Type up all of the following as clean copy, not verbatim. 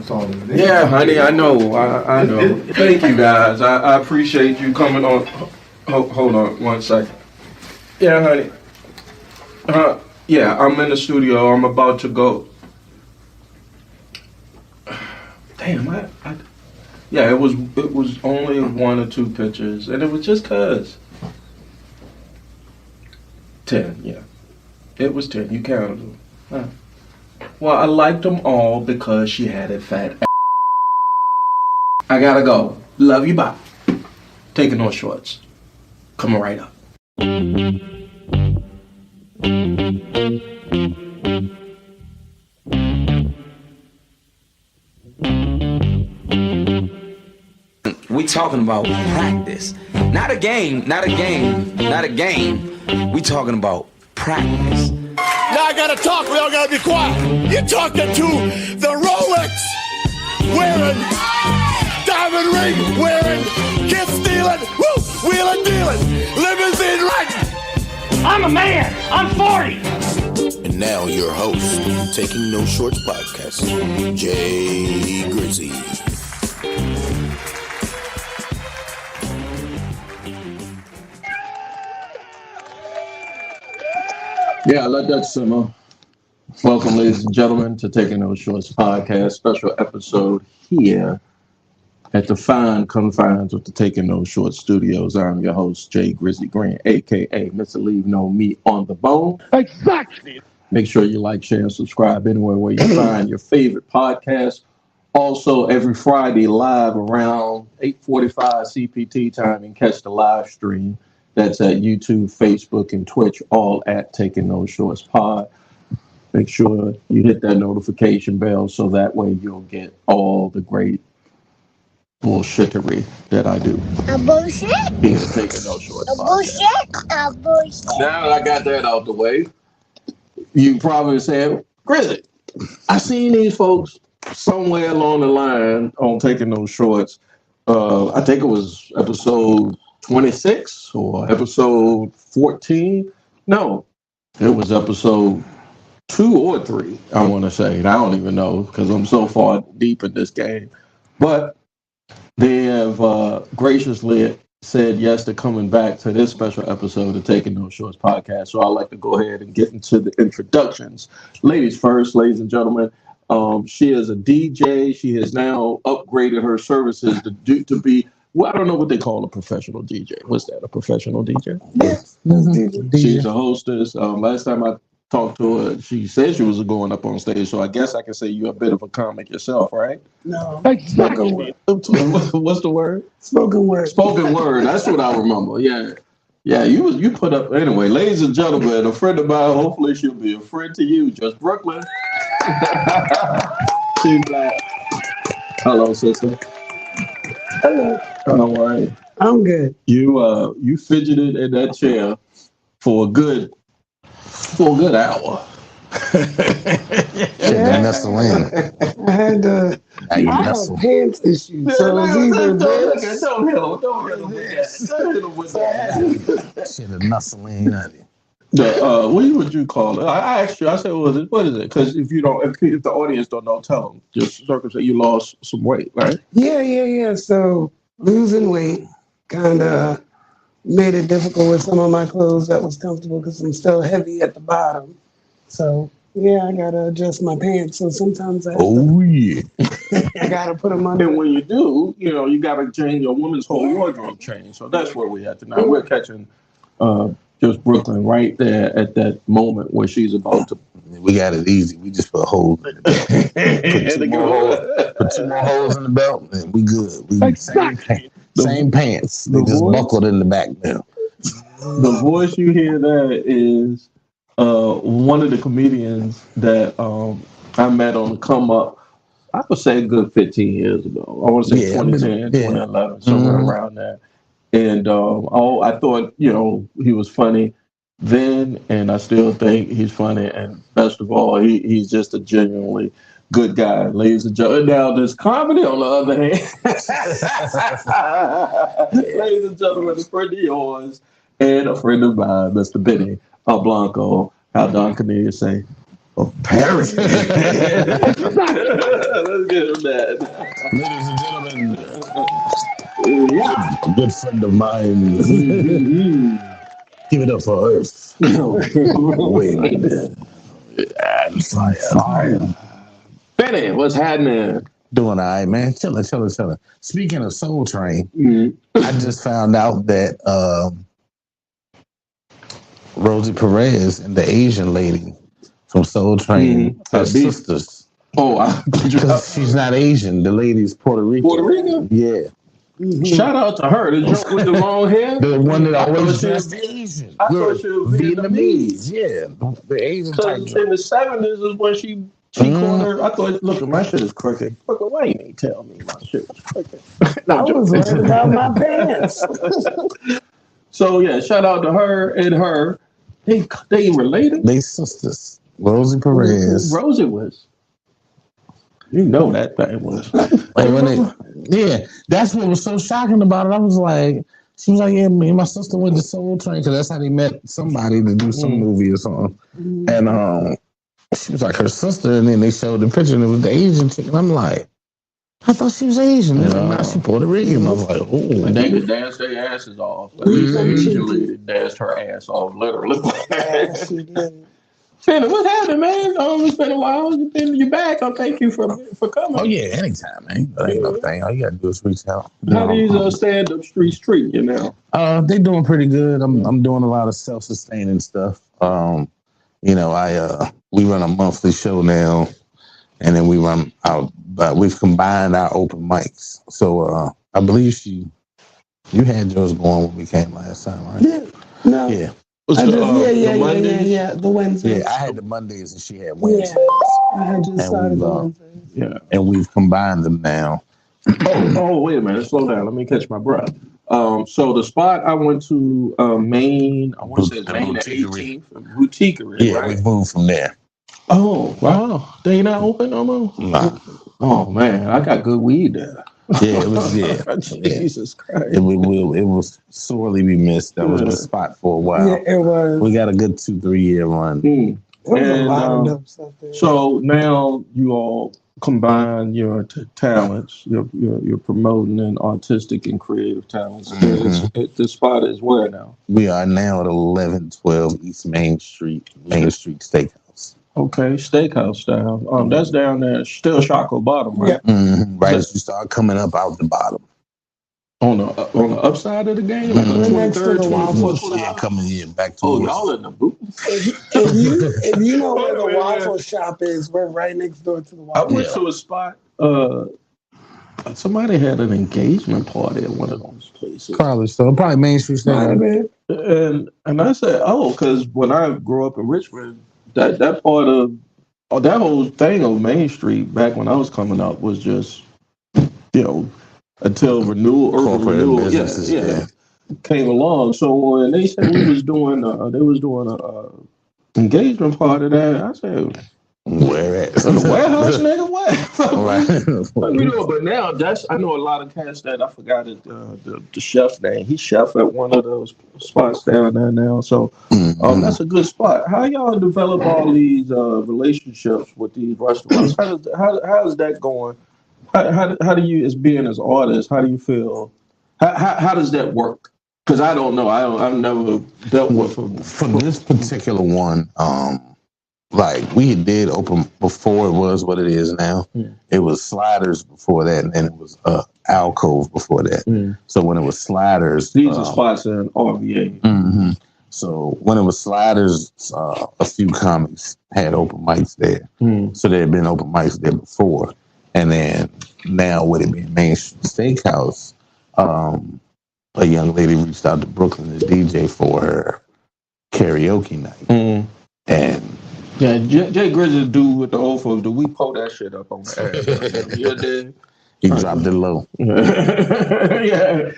taller than Yeah, honey, I know. I know. Thank you, guys. I appreciate you coming on. Hold on 1 second. Yeah, honey. Yeah, I'm in the studio. I'm about to go. Damn, yeah, it was only 1 or 2 pictures, and it was just cause. 10, yeah. It was 10. You counted them. Huh. Well, I liked them all because she had a fat ass. I gotta go. Love you, bye. Taking no shorts. Coming right up. We talking about practice. Not a game, not a game, not a game. We talking about practice. Now I gotta talk, we all gotta be quiet. You're talking to the Rolex wearing, diamond ring wearing, kiss stealing, woo, wheeling dealing, limousine riding. I'm a man, I'm 40. And now your host, Taking No Shorts podcast, Jay Grizzy. Yeah, let that simmer. Welcome, ladies and gentlemen, to Taking No Shorts podcast, special episode here at the fine confines of the Taking No Shorts studios. I'm your host, Jay Grizzly Green, a.k.a. Mr. Leave No Meat on the Bone. Exactly. Make sure you like, share, and subscribe anywhere where you find your favorite podcast. Also, every Friday live around 8:45 CPT time, and catch the live stream. That's at YouTube, Facebook, and Twitch, all at Taking No Shorts Pod. Make sure you hit that notification bell so that way you'll get all the great bullshittery that I do. A bullshit? Here, Taking No Shorts A bullshit? A bullshit. Now that I got that out the way, you probably said, Grizzly, I seen these folks somewhere along the line on Taking No Shorts. I think it was episode 26 or episode 14. No, it was episode 2 or 3, I want to say. And I don't even know because I'm so far deep in this game. But they have graciously said yes to coming back to this special episode of Taking No Shorts podcast. So I'd like to go ahead and get into the introductions. Ladies first, ladies and gentlemen. She is a DJ. She has now upgraded her services to be, well, I don't know what they call a professional DJ. What's that, a professional DJ? Yes. She's a hostess. Last time I talked to her, she said she was going up on stage, so I guess I can say you're a bit of a comic yourself, right? No. Exactly. What's the word? Spoken word. Spoken word. That's what I remember. Yeah. Yeah, you put up, anyway, ladies and gentlemen, a friend of mine, hopefully she'll be a friend to you, just Brooklyn. She's black. Hello, sister. Hello. How are you? I'm good. You fidgeted in that chair for a good hour. Yeah. Mescaline. I had I have pants issues, so it's either this. Don't hit him with that. Shit, a Mescaline, honey. What would you call it? I asked you. I said, what is it? Because if the audience don't know, tell them. Just circumstance, you lost some weight, right? Yeah. So losing weight kind of made it difficult with some of my clothes that was comfortable because I'm still heavy at the bottom. So yeah, I gotta adjust my pants. So sometimes I gotta put them on. And when you do, you gotta change your woman's whole wardrobe change. So that's where we at tonight. We're catching just Brooklyn right there at that moment where she's about to. We got it easy. We just put holes in the belt. Put two more holes in the belt, and we good. Same pants. They just buckled in the back now. The voice you hear there is one of the comedians that I met on the come up. I would say a good 15 years ago. I want to say 2010, 2011, somewhere around there. And I thought, he was funny then, and I still think he's funny. And best of all, he's just a genuinely good guy, ladies and gentlemen. Now, there's comedy on the other hand. Ladies and gentlemen, a friend of yours and a friend of mine, Mr. Benny Blanco. How Don Cornelius say? Paris. Let's get him that. Ladies and gentlemen, a good friend of mine. Give it up for Earth. Wind and fire. Benny, what's happening? Doing all right, man. Chilling. Speaking of Soul Train, I just found out that Rosie Perez and the Asian lady from Soul Train are sisters. Oh, because she's not Asian. The lady's Puerto Rican. Puerto Rican? Yeah. Shout out to her. The joke with the long hair. The one that always dressed Asian. I thought she was Vietnamese. Yeah. The Asian type. In the 70s is when she cornered. I thought, look, my shit is crooked. Look, why you ain't tell me my shit was crooked? I was worried about my pants. So, yeah, shout out to her and her. They related? They sisters. Rosie Perez. Rosie was. You know that thing was. That's what was so shocking about it. I was like, she was like, yeah, me and my sister went to Soul Train because that's how they met somebody to do some movie or something. And she was like her sister, and then they showed the picture, and it was the Asian chick. And I'm like, I thought she was Asian. And now she Puerto Rican. I was like, oh. And they could dance their asses off. Like, usually danced her ass off, literally. She did. Finn, what's happening, man? It's been a while. You're back. I'll thank you for coming. Oh, yeah, anytime, man. That ain't no thing. All you got to do is reach out. How these stand-up street, you know? They doing pretty good. I'm doing a lot of self-sustaining stuff. We run a monthly show now, and then we run out. But we've combined our open mics. So I believe you had yours going when we came last time, right? Yeah. No. Yeah. The Wednesdays. Yeah, I had the Mondays and she had Wednesdays. I had just started the Wednesdays. Yeah. And we've combined them now. Wait a minute. Slow down. Let me catch my breath. So the spot I went to, Maine, I want to say it's Maine at 18th, Boutiquerie. Yeah, right? we moved from there. Oh, wow. They not open no more? Nah. Oh, man. I got good weed there. Yeah, it was, Jesus Christ. It was sorely be missed. That was the spot for a while. Yeah, it was. We got a good 2-3 year run. There was a lot of dope stuff there. So now you all combine your talents. You're promoting and artistic and creative talents. The spot is where now? We are now at 1112 East Main Street Steakhouse. Okay, steakhouse style. That's down there, still Shockoe Bottom, right? Yeah. Right as you start coming up out the bottom. On the upside of the game, like the 23rd, 24th. Yeah, coming in back to. Oh, y'all in the booth. If you know where the waffle shop is, we're right next door to the waffle shop. I went to a spot. Somebody had an engagement party at one of those places. Probably Main Street Steakhouse. And I said, because when I grew up in Richmond, that part of that whole thing of Main Street back when I was coming up was just, until urban renewal, came along. So when they said they was doing a engagement party there, I said, where at? The warehouse, nigga, what? Right. But now I know a lot of cats that I forgot the chef's name. He's chef at one of those spots down there now. So that's a good spot. How y'all develop all these relationships with these restaurants? How is that going? How do you, as being as artists, how do you feel? How does that work? Because I don't know. I've never dealt with for this particular one. Like we did open before it was what it is now. It was Sliders before that, and then it was Alcove before that. So when it was Sliders, these are spots in RVA. So when it was Sliders, a few comics had open mics there. So there had been open mics there before, and then now with it being Main Street Steakhouse, a young lady reached out to Brooklyn to DJ for her karaoke night, and. Yeah, Jay Grizzly dude with the old folks. Do we pull that shit up on the ass? He dropped it low. yeah.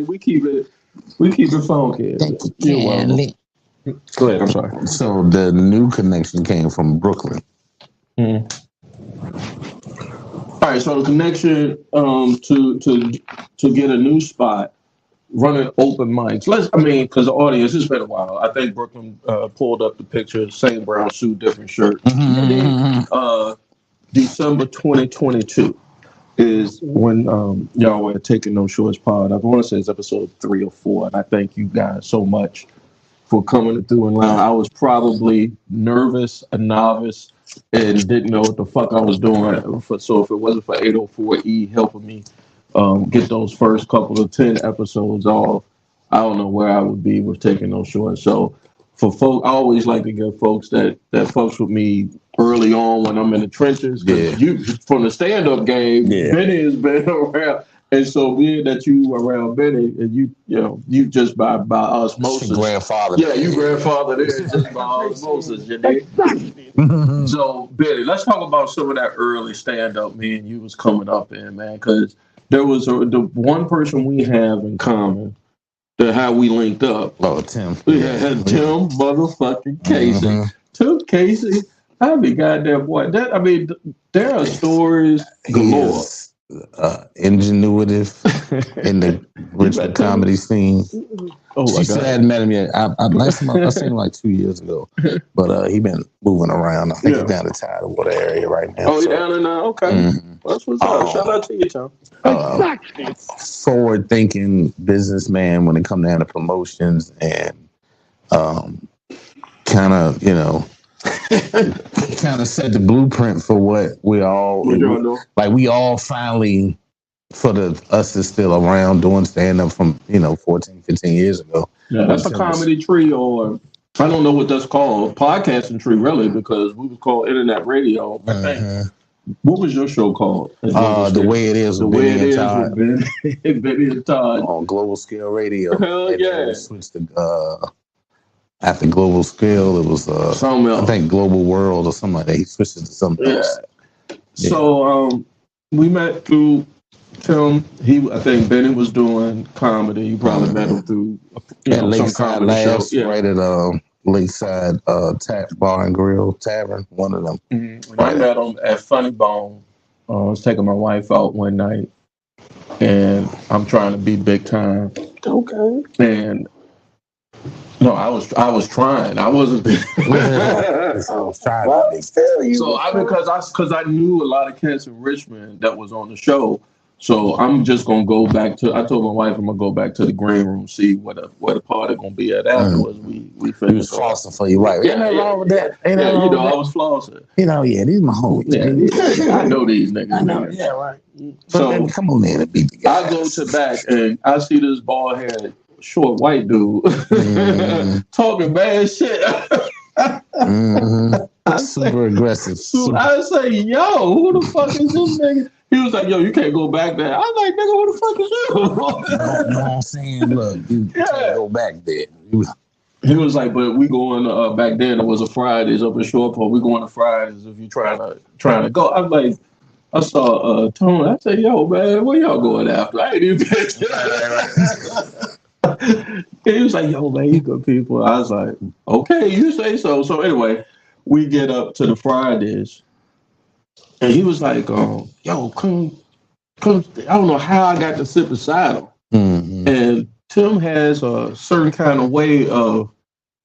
We keep it funky. Go ahead. I'm sorry. So the new connection came from Brooklyn. All right. So the connection to get a new spot running open mics. Because the audience, it's been a while. I think Brooklyn pulled up the picture, same brown suit, different shirt. December 2022 is when y'all were taking those shorts pod. I want to say it's episode 3 or 4, and I thank you guys so much for coming through and loud. I was probably nervous, a novice, and didn't know what the fuck I was doing. So if it wasn't for 804E helping me get those first couple of 10 episodes off, I don't know where I would be with taking those shorts. So for folk, I always like to give folks that fucks with me early on when I'm in the trenches. Because you, from the stand-up game, Benny has been around. And so being that you around Benny and you just by osmosis. Grandfather. Yeah, you grandfather there just by osmosis, you know? So Benny, let's talk about some of that early stand-up, man, you was coming up in, man, because there was the one person we have in common, how we linked up. Oh, Tim. We had Tim motherfucking Casey. Tim Casey, I mean, goddamn boy. There are stories galore. Ingenuitive in the Richmond comedy scene. She said I hadn't met him yet. Last time I seen him like 2 years ago, but he been moving around. I think he's down the Tidewater area right now. Oh, he's down in there? Okay. That's what's up. Shout out to you, Tom. Forward-thinking businessman when it comes down to promotions and kind of set the blueprint for what we all like. We all finally, for us that's still around doing stand-up from 14, 15 years ago. Yeah, that's a comedy tree, or I don't know what that's called, podcasting tree, really, because we was called internet radio. I think. What was your show called? The Way It Is. The Way It Is with Benny and Todd on Global Scale Radio. Hell yeah! Switched to after Global Scale, it was something else. I think Global World or something like that. He switched it to something else. Yeah. So we met through Tim. I think Benny was doing comedy. You probably met him through Lakeside some comedy Labs, show. right at Lakeside Bar and Grill Tavern, one of them. I met him at Funny Bone. I was taking my wife out one night, and I'm trying to be big time. Okay. And no, I was trying. I wasn't. I was trying. Because I knew a lot of cats in Richmond that was on the show. So I'm just gonna go back to. I told my wife I'm gonna go back to the green room, see where the party gonna be at afterwards. We finished. He was flossing for you, right? Ain't nothing wrong with that. I was flossing. These my homies. Yeah, I know these niggas. I know. Yeah, right. So come on in and beat the guys. I go to back and I see this bald headed, short white dude talking bad shit. Super aggressive. I say, yo, who the fuck is this nigga? He was like, yo, you can't go back there. I was like, nigga, who the fuck is you? You know what I'm saying? Look, you can't go back there. He was like, but we going back then. It was a Fridays up in Shoreport. We going to Fridays if you trying to go. I was like, I saw Tony. I said, yo, man, where y'all going after? I ain't even paying attention. He was like, yo, man, you good people. I was like, okay, you say so. So anyway, we get up to the Fridays. And he was like, yo, come. I don't know how I got to sit beside him. And Tim has a certain kind of way of,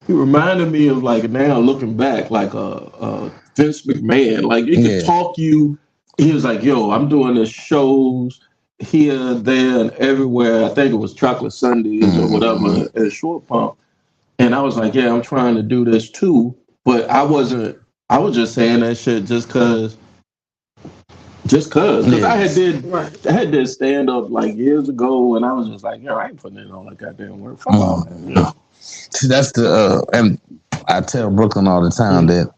he reminded me of, like, now looking back, like a Vince McMahon. Like, he could talk you. He was like, yo, I'm doing the shows here, there, and everywhere. I think it was Chocolate Sundays or whatever at Short Pump. And I was like, yeah, I'm trying to do this too. But I was just saying that shit just because. Because I had did stand up like years ago, and I was just like, yo, I ain't putting in all that goddamn work. Fuck all that. See, that's the and I tell Brooklyn all the time that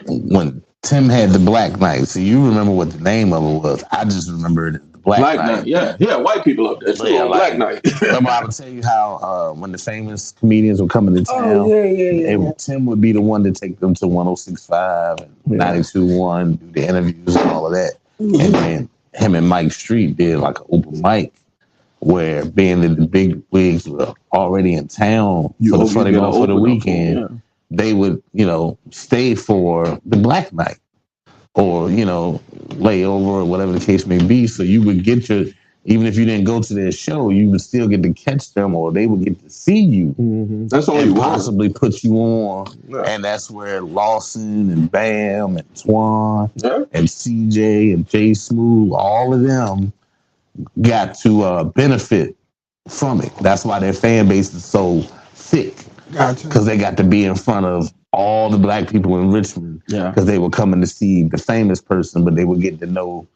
when Tim had the Black Night, so you remember what the name of it was. I just remembered the Black Night. Yeah, white people up there. Black Night. Remember, I would tell you how when the famous comedians were coming to town, Tim would be the one to take them to 106.5 and 92.1, do the interviews and all of that. And then him and Mike Street did like an open mic where being that the big wigs were already in town for the Funny Bone for the weekend, they would, stay for the Black Night or, lay over or whatever the case may be. So you would get even if you didn't go to their show, you would still get to catch them, or they would get to see you. Mm-hmm. That's all and you possibly put you on. Yeah. And that's where Lawson and Bam and Twan and CJ and Jay Smooth, all of them got to benefit from it. That's why their fan base is so thick. Gotcha. Because they got to be in front of all the black people in Richmond. Yeah. Because they were coming to see the famous person, but they were getting to know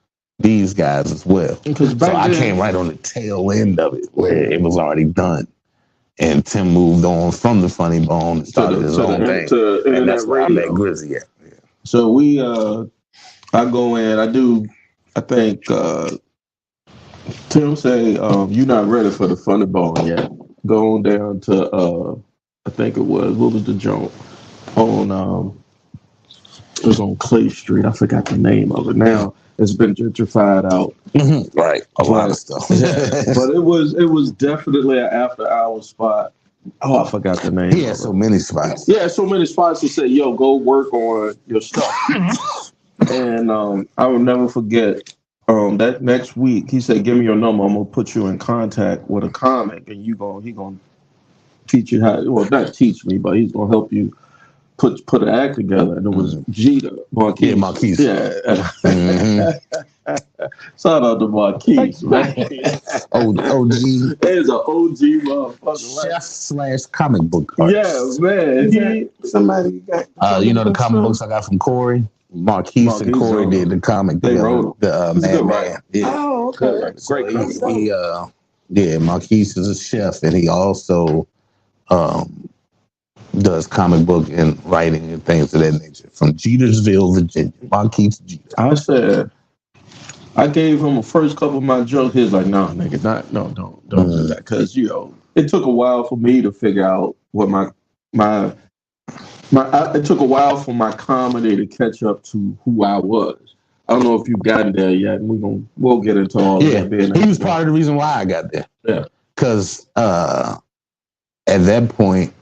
these guys as well. So I came right on the tail end of it, where it was already done. And Tim moved on from the Funny Bone and started his own thing. And that's where I met Grizzy at. Yeah. So we, I go in, I think Tim say, you're not ready for the Funny Bone yet. Going down to, I think it was, what was the joint? It was on Clay Street. I forgot the name of it now. It's been gentrified out. Mm-hmm. Right. A lot of stuff. But it was definitely an after hour spot. Oh, I forgot the name. He had so many spots. Yeah, so many spots to say, yo, go work on your stuff. And I will never forget that next week, he said, give me your number. I'm going to put you in contact with a comic, and he gonna teach you how, well, not teach me, but he's going to help you put an act together. And it was Jeter, Marquise. Yeah, Marquise. Yeah. Shout out to Marquise, man. OG. There's an OG motherfucker. Chef / comic book artist. Yeah, man. Somebody got. You know the comic books I got from Corey? Marquise and Corey did the comic. They wrote the Man. Yeah. Oh, okay. Great. Marquise is a chef, and he also does comic book and writing and things of that nature from Jetersville, Virginia. Marquise Jeter. I gave him the first couple of my jokes. He was like, "No, nigga, don't do that," because it took a while for me to figure out what it took a while for my comedy to catch up to who I was. I don't know if you've gotten there yet, and we'll get into all of that. He was part of the reason why I got there. Yeah, because at that point,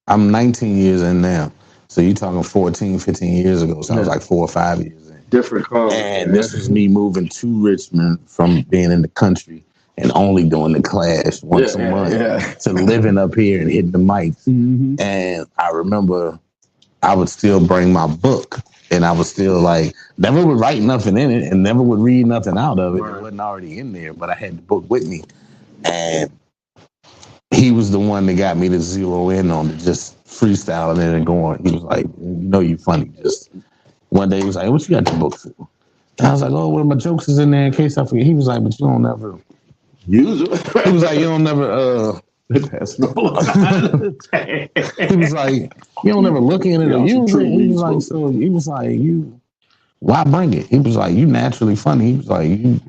I'm 19 years in now. So you're talking 14, 15 years ago. So I was like 4 or 5 years in. Different comedy. And this was me moving to Richmond from being in the country and only doing the Clash once a month to living up here and hitting the mics. Mm-hmm. And I remember I would still bring my book, and I was still like, never would write nothing in it and never would read nothing out of it. Right. It wasn't already in there, but I had the book with me. And he was the one that got me to zero in on it, just freestyling it and going. He was like, you funny. Just one day he was like, what you got the book for? And I was like, oh, well, my jokes is in there in case I forget. He was like, but you don't never use it. He was like, you don't never he was like, you don't ever look in it or use it. He was like, why bring it? He was like, you naturally funny. He was like, you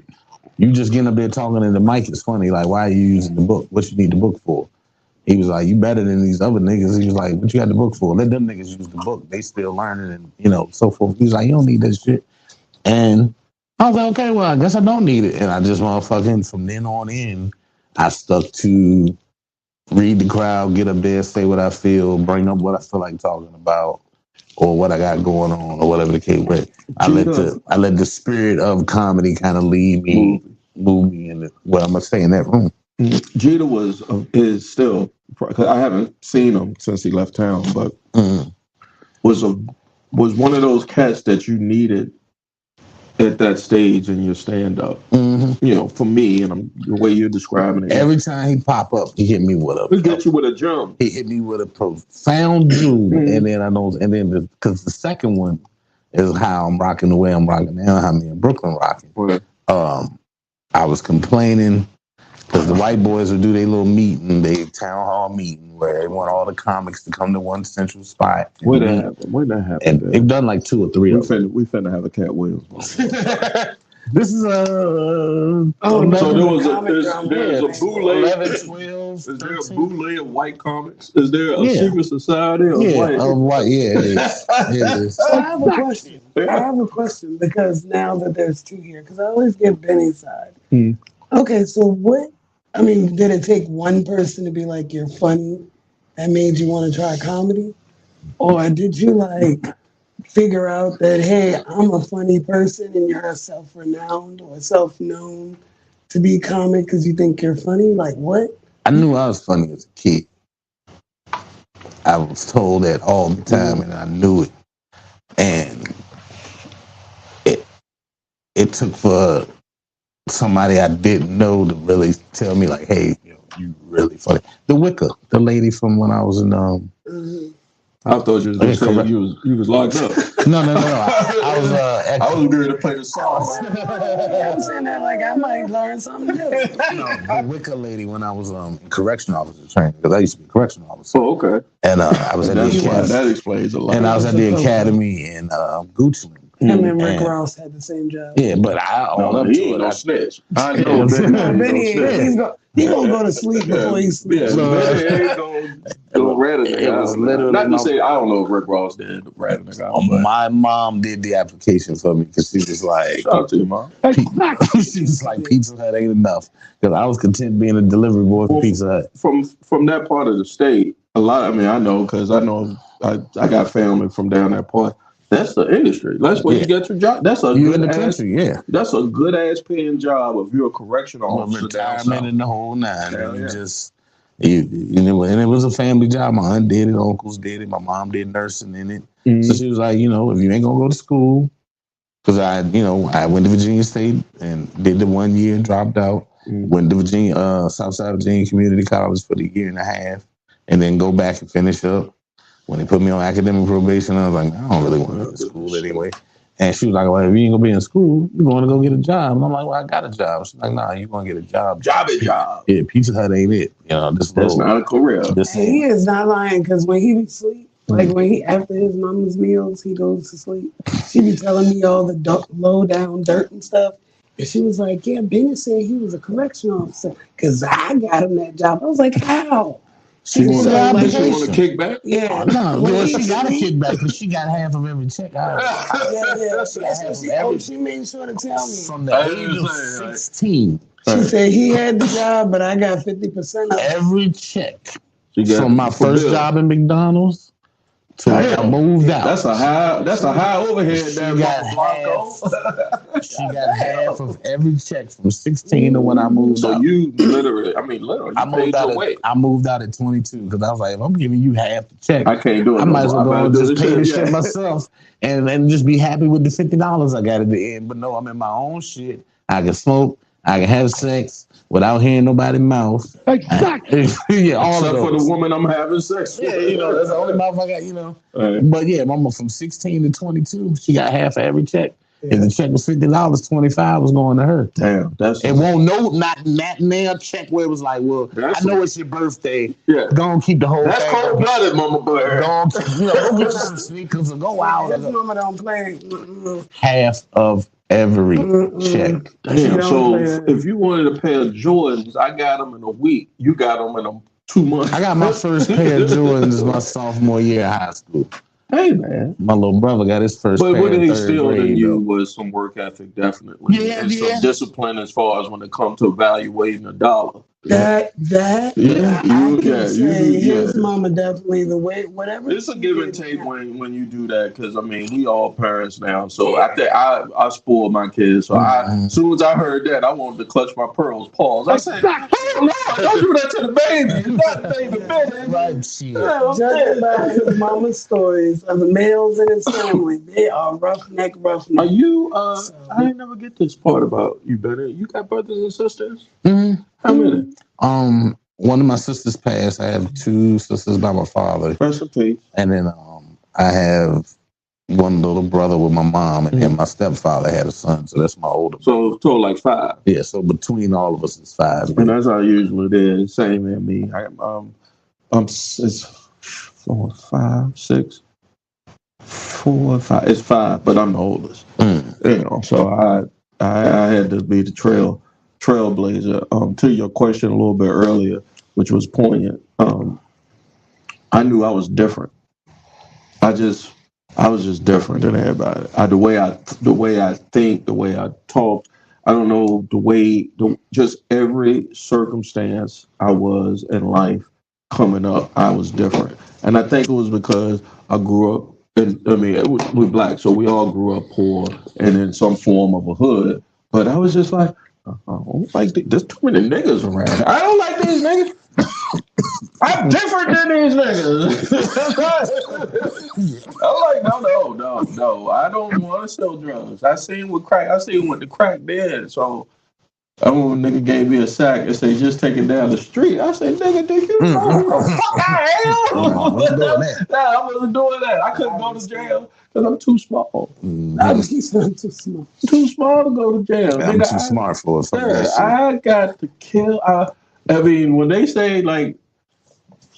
just getting up there talking and the mic is funny. Like, why are you using the book? What you need the book for? He was like, you better than these other niggas. He was like, what you got the book for? Let them niggas use the book. They still learning and, so forth. He was like, you don't need that shit. And I was like, okay, well, I guess I don't need it. And I just motherfucking, from then on in, I stuck to read the crowd, get up there, say what I feel, bring up what I feel like talking about, or what I got going on, or whatever the case was. I let the spirit of comedy kind of lead me, move me in what I'm gonna say in that room. Jeter is still, cause I haven't seen him since he left town, but was one of those cats that you needed at that stage in your stand-up. For me, and the way you're describing it. Every time he pop up, he hit me with a. He get you with a jump. He hit me with a profound jewel, and then because the second one is how I'm rocking the way I'm rocking now, how me in Brooklyn rocking. Right. I was complaining because the white boys would do their little meeting, their town hall meeting, where they want all the comics to come to one central spot. Where that happened? And they've done like 2 or 3 of them. We finna have a Cat Williams. This is a. So there's a boule. 11, 12. Is there a boule of white comics? Is there a secret society of white? Of white. Yeah, it is. It is. So I have a question. I have a question because now that there's 2 here, because I always get Benny's side. Okay, so did it take one person to be like, you're funny, that made you want to try comedy? Or did you figure out that, hey, I'm a funny person and you're a self-renowned or self-known to be comic because you think you're funny? Like what? I knew I was funny as a kid. I was told that all the time, and I knew it. And it took for somebody I didn't know to really tell me, like, "Hey, you really funny." The Wicker, the lady from when I was in I thought you was gonna say you was locked up. No. I was I was going to play the song. I'm saying that like I might learn something new. the Wicker lady when I was in correctional officer training, because I used to be a correctional officer. Oh, okay. And I was at the academy. That explains a lot. And I was at the academy in Goochland. Him and Rick Ross had the same job. Yeah, but I own up to he it. ain't no snitch. I know Benny. He's gonna go to sleep before he sleeps. Benny ain't gonna rat a nigga. It was literally not to say I don't know if Rick Ross did rat a nigga out, but my mom did the application for me because she was like, shout out to your mom. she was like, Pizza Hut ain't enough, because I was content being a delivery boy for Pizza Hut. From that part of the state, a lot. I mean, I know because I know I got family from down that part. That's the industry. That's where you get your job. That's a you in the country, That's a good ass paying job if you're a correctional officer. Retirement and the whole nine. And you just and it was a family job. My aunt did it, uncles did it, my mom did nursing in it. Mm-hmm. So she was like, if you ain't gonna go to school, because I went to Virginia State and did the 1 year, dropped out, went to Virginia, Southside Virginia Community College for the year and a half, and then go back and finish up. When they put me on academic probation, I was like, I don't really want to go to school anyway. And she was like, well, if you ain't gonna be in school, you're going to go get a job. And I'm like, well, I got a job. She's like, nah, you're going to get a job. Job is job. Yeah, Pizza Hut ain't it. That's not a career. He is not lying, because when he be sleep, like when he, after his mama's meals, he goes to sleep. She be telling me all the low down dirt and stuff. And she was like, yeah, Benny said he was a correctional officer because I got him that job. I was like, how? She want a kickback? Yeah. No, she got a kickback, but she got half of every check. She made sure to tell me. From the age of 16. She said he had the job, but I got 50% of every check. From my first job in McDonald's to when I moved out. That's a high overhead there, She got half of every check from 16 to when I moved out. So you literally, I moved out at 22 because I was like, if I'm giving you half the check, I can't do it. I might as well go and just pay this shit myself and just be happy with the $50 I got at the end. But no, I'm in my own shit. I can smoke. I can have sex without hearing nobody's mouth. Exactly. All except for the woman I'm having sex with. Yeah, that's the only mouth I got, Right. But yeah, mama from 16 to 22, she got half of every check. If the check was $50, 25 was going to her. Damn, not nail check where it was like, well, I know it's your birthday. Yeah, go and keep the whole. That's cold blooded, mama boy. Go get you some sneakers and go out. Mama don't play. Half of every check. Damn. So if you wanted a pair of Jordans, I got them in a week. You got them in 2 months. I got my first pair of Jordans my sophomore year of high school. Hey man, my little brother got his first. But what he instilled in you was some work ethic, definitely, and some discipline as far as when it comes to evaluating a dollar. His mama definitely the way whatever. It's a give and take when you do that, because I mean we all parents now, so I think I spoil my kids. So as soon as I heard that, I wanted to clutch my pearls. Pause. I said, "Oh Lord, don't do that to the baby. It's not the baby. Right, shit." Judging by his mama's stories of the males in his family, they are roughneck. Are you? I didn't never get this part about you, Benny. You got brothers and sisters? Mm-hmm. How many? One of my sisters passed. I have 2 sisters by my father. Rest in peace. And then I have one little brother with my mom, and then my stepfather had a son, so that's my older brother. So like 5. Yeah, so between all of us is 5. And that's how usually it is. Same as me. It's 4, 5, 6, 4, 5. It's 5, but I'm the oldest. So I had to be the trailblazer. To your question a little bit earlier, which was poignant. I knew I was different. I was just different than everybody. The way I think, the way I talk. I don't know just every circumstance I was in life coming up, I was different, and I think it was because I grew up. We're black, so we all grew up poor and in some form of a hood. But I was just like, I don't like there's too many niggas around. I don't like these niggas. I'm different than these niggas. I'm like, no. I don't want to sell drugs. I seen what the crack did. So I remember a nigga gave me a sack and said, just take it down the street. I said, nigga, did you know who the fuck I am? I wasn't doing that. Nah, I wasn't doing that. I couldn't go to jail because I'm too small. He said too small. Too small to go to jail. I'm Nigga, too smart for it. Yeah, I got to kill. I mean, when they say, like,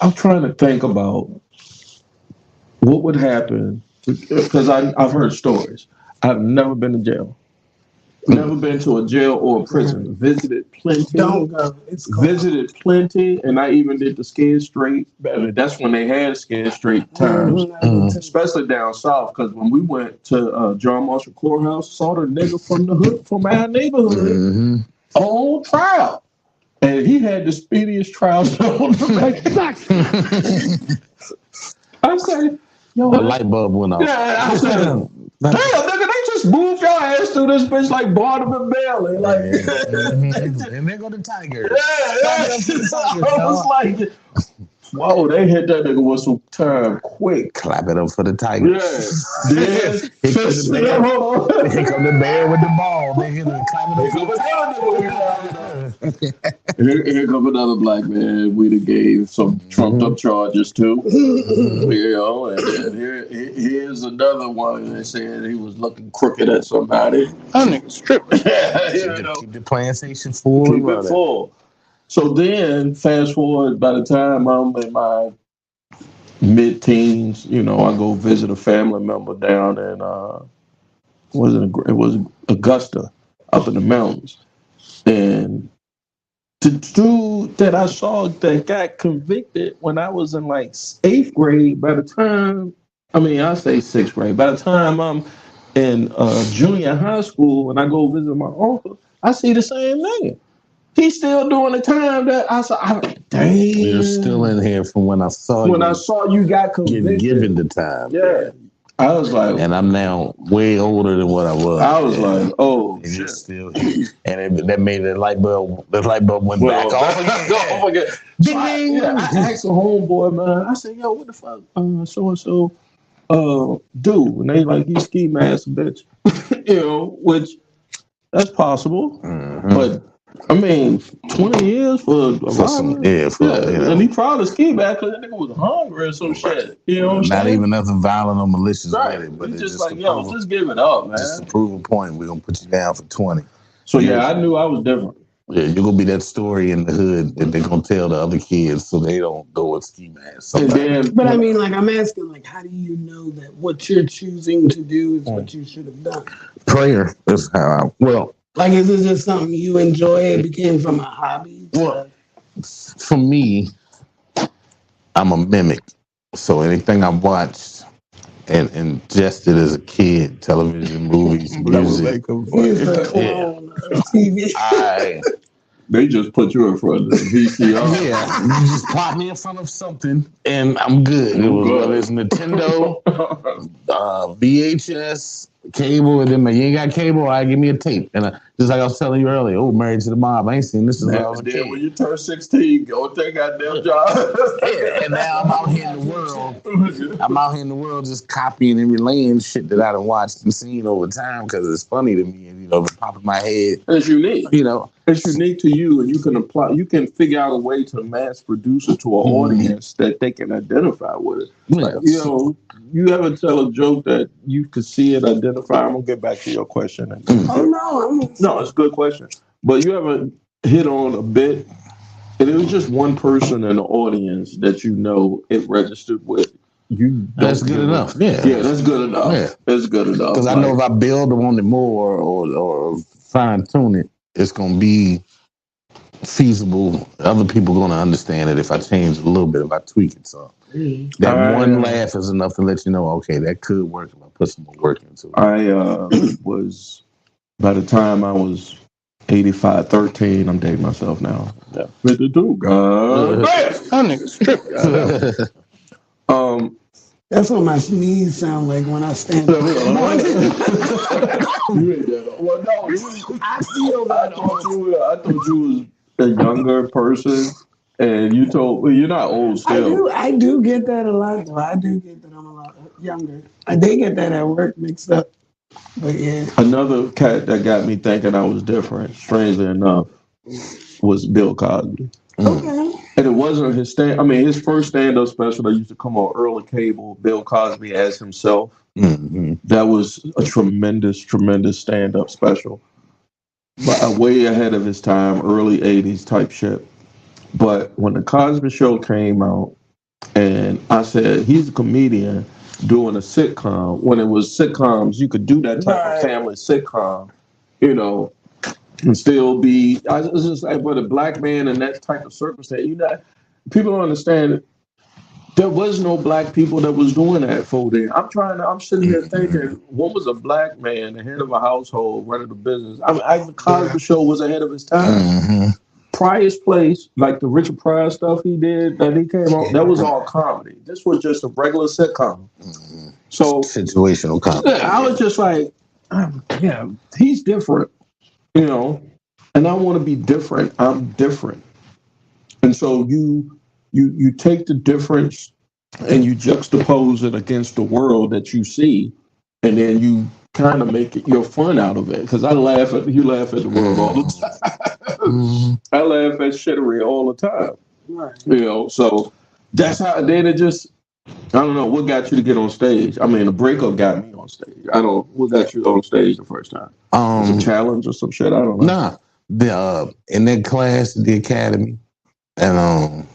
I'm trying to think about what would happen because I've heard stories. I've never been to jail. Never been to a jail or a prison. Visited plenty. Don't go. It's cold. Visited plenty, and I even did the Scared Straight. That's when they had Scared Straight times, especially down south. Because when we went to John Marshall Courthouse, saw the nigga from the hood, from our neighborhood, on trial, and he had the speediest trial. I said, "Yo, the light bulb went off." Yeah, I said, "Damn, nigga, they just moved your ass through this bitch like Barnum and Bailey." Like, and there go the tiger. I was like, whoa, they hit that nigga with some time quick. Clap it up for the tiger. Yeah. Here come the bear with the ball. Nigga, clap it up for the tiger. Here come another black man we done gave some trumped up charges to. You know, and here's another one that said he was looking crooked at somebody. That nigga's tripping. Keep the PlayStation full. Keep it full. So then, fast forward, by the time I'm in my mid-teens, you know, I go visit a family member down in, it was Augusta, up in the mountains. And the dude that I saw that got convicted when I was in like 8th grade, I say 6th grade, by the time I'm in junior high school and I go visit my uncle, I see the same nigga. He's still doing the time that I saw. Damn. You're still in here from when I saw you. When I saw you got convicted. Given the time. Yeah. I was like. And I'm now way older than what I was. I was like, oh, and shit. You're still here. And that made the light bulb went back off again. So I asked a homeboy, man. I said, yo, what the fuck so-and-so do? And they like, he's ski mask, bitch. You know, which that's possible. But I mean, 20 years for and he probably ski back because that nigga was hungry or some shit. You know what I'm saying? Not even nothing violent or malicious right. with it, but it's just like, yo, just give it up, man. Just to prove a point, we're gonna put you down for 20. So yeah, I knew I was different. Yeah, you're gonna be that story in the hood that they're gonna tell the other kids so they don't go with ski masks. But I mean, like, I'm asking, like, how do you know that what you're choosing to do is what you should have done? Prayer is how like, is it just something you enjoy? It became from a hobby? Well, for me, I'm a mimic. So anything I watched and ingested as a kid, television, movies, music. They just put you in front of the VCR. Yeah, you just pop me in front of something and I'm good. Whether it's Nintendo, VHS, cable, and then you ain't got cable, I give me a tape. And just like I was telling you earlier, Married to the Mob, I ain't seen this since I was a kid. When you turn 16, go take out their job. And now I'm out here in the world. I'm out here in the world just copying and relaying shit that I done watched and seen over time because it's funny to me and, you know, the pop in my head. It's unique. You know. It's unique to you, and you can figure out a way to mass produce it to an audience that they can identify with it. Like, you know, you ever tell a joke that you could see it, identify? I'm gonna get back to your question. No, it's a good question. But you ever hit on a bit, and it was just one person in the audience that you know it registered with. That's good enough. Yeah, that's good enough. Yeah. That's good enough. Because I know if I build on it more or fine tune it, it's gonna be feasible. Other people are gonna understand it if I change it a little bit, if I tweak it. So that one laugh is enough to let you know, okay, that could work if I put some more work into it. I was, by the time I was 85, 13, I'm dating myself now. Yeah. 52, God. That nigga's tripping. That's what my sneeze sound like when I stand up. You ain't that old. Well, no, I feel that I thought you was a younger person, and you told well, you're not old still. I do get that a lot though. I do get that I'm a lot younger. They get that at work mixed up. But yeah. Another cat that got me thinking I was different, strangely enough, was Bill Cosby. Okay. And it wasn't his his first stand-up special that used to come on early cable, Bill Cosby as himself. Mm-hmm. That was a tremendous, tremendous stand-up special. But way ahead of his time, early 80s type shit. But when the Cosby Show came out, and I said, he's a comedian doing a sitcom. When it was sitcoms, you could do that type of family sitcom, and still be. I was just like, but a black man in that type of circumstance, people don't understand. There was no black people that was doing that for them. I'm sitting here thinking, what was a black man, the head of a household, running a business? The Cosby Show was ahead of his time. Mm-hmm. Pryor's Place, like the Richard Pryor stuff he did, that he came on, that was all comedy. This was just a regular sitcom. Mm-hmm. So situational comedy. I was just like, yeah, he's different, and I want to be different. I'm different, and so you take the difference and you juxtapose it against the world that you see, and then you kind of make it your fun out of it. Because you laugh at the world all the time. I laugh at shittery all the time. Right. So that's how. Then it just, I don't know what got you to get on stage. The breakup got me on stage. What got you on stage the first time? Was it a challenge or some shit? I don't know. Nah, in that class at the academy, and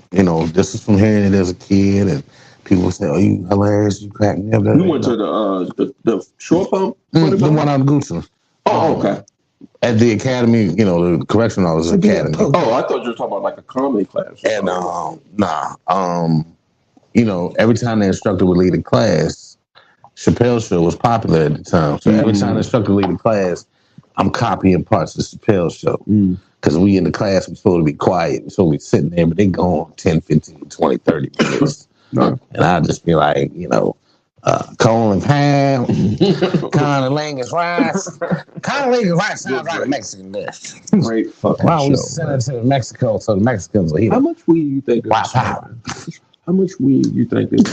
this is from hearing it as a kid, and people say, "Oh, you hilarious! You crack me up." You went to the short pump. The one on Gucci. Oh, okay. At the academy, the correctional officer academy. Oh, I thought you were talking about like a comedy class. And every time the instructor would lead a class, Chappelle's Show was popular at the time. So every time the instructor would lead a class, I'm copying parts of Chappelle's Show. Because we in the class, we're supposed to be quiet. We're supposed to be sitting there, but they go on 10, 15, 20, 30 minutes. And I'd just be like, Cole and Pam, Connolingus rice. Connolingus rice sounds like a Mexican dish. Great fucking Why don't we show, send it to Mexico so the Mexicans will eat it? How much weed you think? How much weed you think is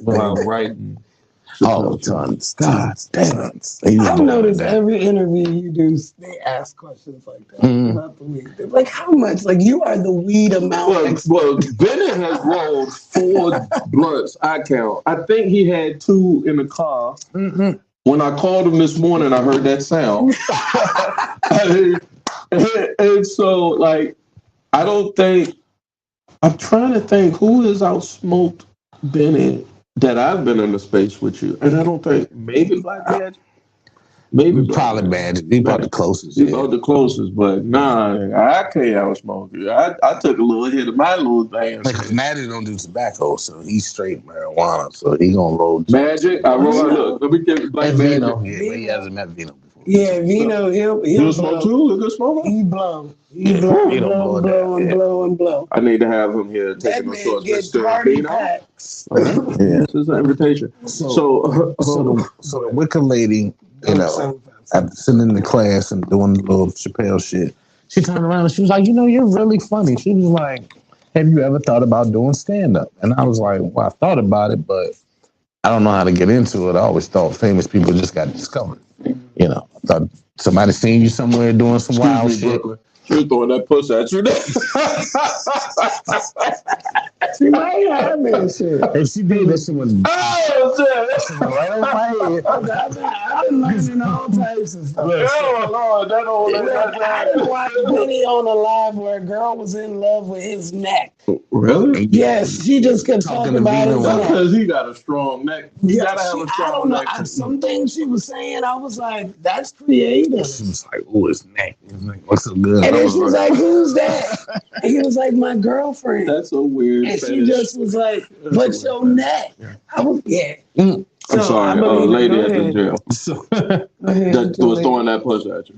while writing? Oh, tons. God damn. I've noticed every interview you do, they ask questions like that about the weed. They're like, how much? Like, you are the weed amount. Well, Bennett has rolled 4 blunts, I count. I think he had 2 in the car. Mm-hmm. When I called him this morning, I heard that sound. And so, like, I'm trying to think who has outsmoked Bennett that I've been in the space with you. And I don't think, maybe Black Magic? Maybe probably Magic. He about the closest. He about the closest, but nah, I can't outsmoke you. I took a little hit of my little thing. Because Magic don't do tobacco, so he's straight marijuana. So he gonna roll. Magic? I roll. Look, let me get Black Magic. Vino. Yeah, but he hasn't met Vino before. Yeah, Vino, he'll smoke too? A good smoker? He blow. He blow. I need to have him here taking the shorts. Mr. Vino. Yeah, this is an invitation. So the wicked lady, after sitting in the class and doing the little Chappelle shit, she turned around and she was like, you're really funny. She was like, have you ever thought about doing stand-up? And I was like, well, I thought about it, but I don't know how to get into it. I always thought famous people just got discovered. I thought somebody seen you somewhere doing some wild shit. Brooklyn. She was throwing that pussy at you. She might have that shit. If she did, that shit was right over my head. I've been learning all types of stuff. Oh, Lord, I didn't watch Benny on a live where a girl was in love with his neck. Really? Yes, she just kept talking about his neck. Because he got a strong neck. You gotta have a strong neck. Some things she was saying, I was like, that's creative. She was like, oh, his neck. His neck looks so good. And then she was like, who's that? And he was like, my girlfriend. That's so weird. And she just was like, but your neck. I was, I'm sorry, lady at the jail. That was throwing that pussy at you.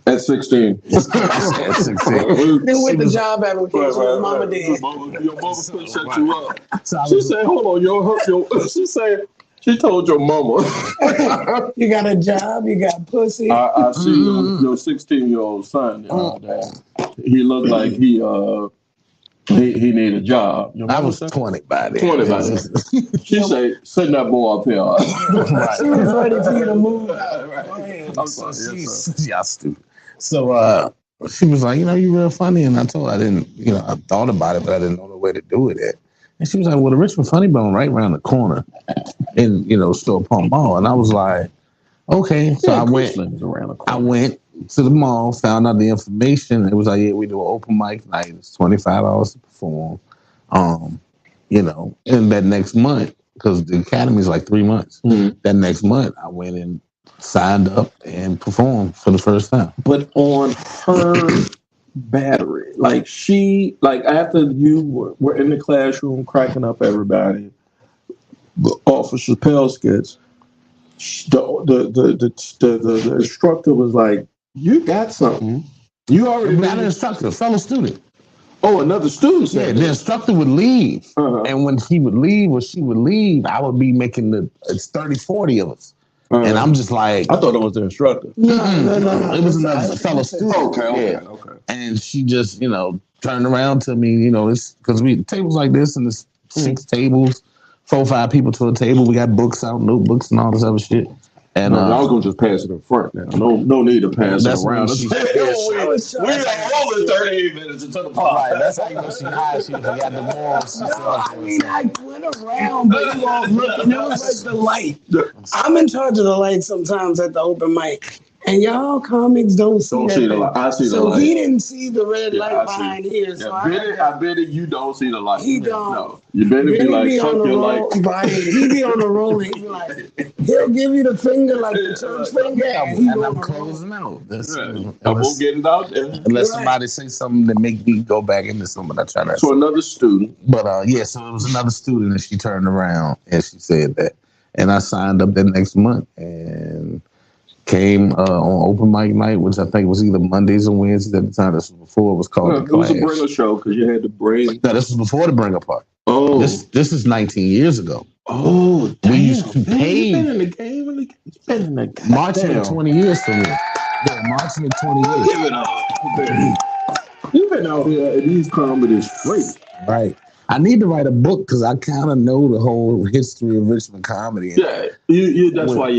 At 16. At 16. Then with the job application, his mama did. Your mama set you up. So I She was, said, hold on, she said, she told your mama. You got a job, you got pussy. I see your 16-year-old son. He looked like he need a job. Your I mama was said? 20 by then. 20 by then. She said, send that boy up here. She was ready for you to move out. I'm sorry, yes, sir. Y'all stupid. So she was like, you real funny. And I told her I didn't, I thought about it, but I didn't know the way to do it at. And she was like, well, the Richmond Funny Bone right around the corner in, Store Pump Mall. And I was like, okay. So I went to the mall, found out the information. It was like, yeah, we do an open mic night. It's $25 to perform. And that next month, because the academy is like 3 months, that next month I went and signed up and performed for the first time. But on her battery, after you were in the classroom cracking up everybody off of Chappelle skits, the instructor was like, you got something. You already Not an instructor, a fellow student. Oh, another student said the instructor would leave. Uh-huh. And when he would leave or she would leave, I would be making it's 30, 40 of us. And I'm just like, I thought it was the instructor. No. It was another fellow student. Okay. And she just, turned around to me, because we tables like this and there's 6 tables, 4 or 5 people to a table. We got books out, notebooks and all this other shit. And I was gonna just pass it in front now. No need to pass it around. We only 38 minutes into the pod. Right, that's how you know she high. She got the morals. I went around, but you all looked. It was like the light. I'm in charge of the light sometimes at the open mic. And y'all comics don't see the light. I see the light. So he didn't see the red light behind here. So I bet it you don't see the light. He don't. No. You better be like, fuck your light. He be on the roll and he be like, he'll give you the finger like the church finger. And I'm closing out. I'm getting out there. Unless somebody say something that make me go back into something I try to. So another student. But so it was another student and she turned around and she said that. And I signed up that next month and came on open mic night, which I think was either Mondays or Wednesdays at the time. This was before it was called the Clash. It was a bringer show because you had to bring. No, this was before the bringer part. Oh, this is 19 years ago. Oh, damn. We used to pay. You've been in the game. Marching in 20 years for me. Yeah, marching in 20 years. Give it up. You've been out here at these comedies straight. Right. I need to write a book because I kind of know the whole history of Richmond comedy. Yeah, that's why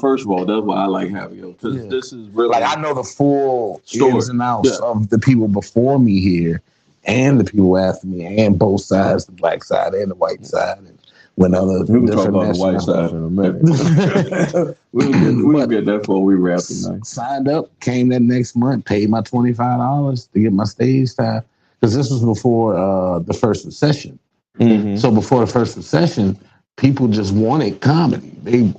first of all, that's why I like having you, because this is really like I know the full ins and outs of the people before me here and the people after me and both sides, the black side and the white side. And when other we can talk about the white side in a minute. we'll get that before we wrap tonight. Signed up, came that next month, paid my $25 to get my stage time. Because this was before the first recession. Mm-hmm. So before the first recession, people just wanted comedy. They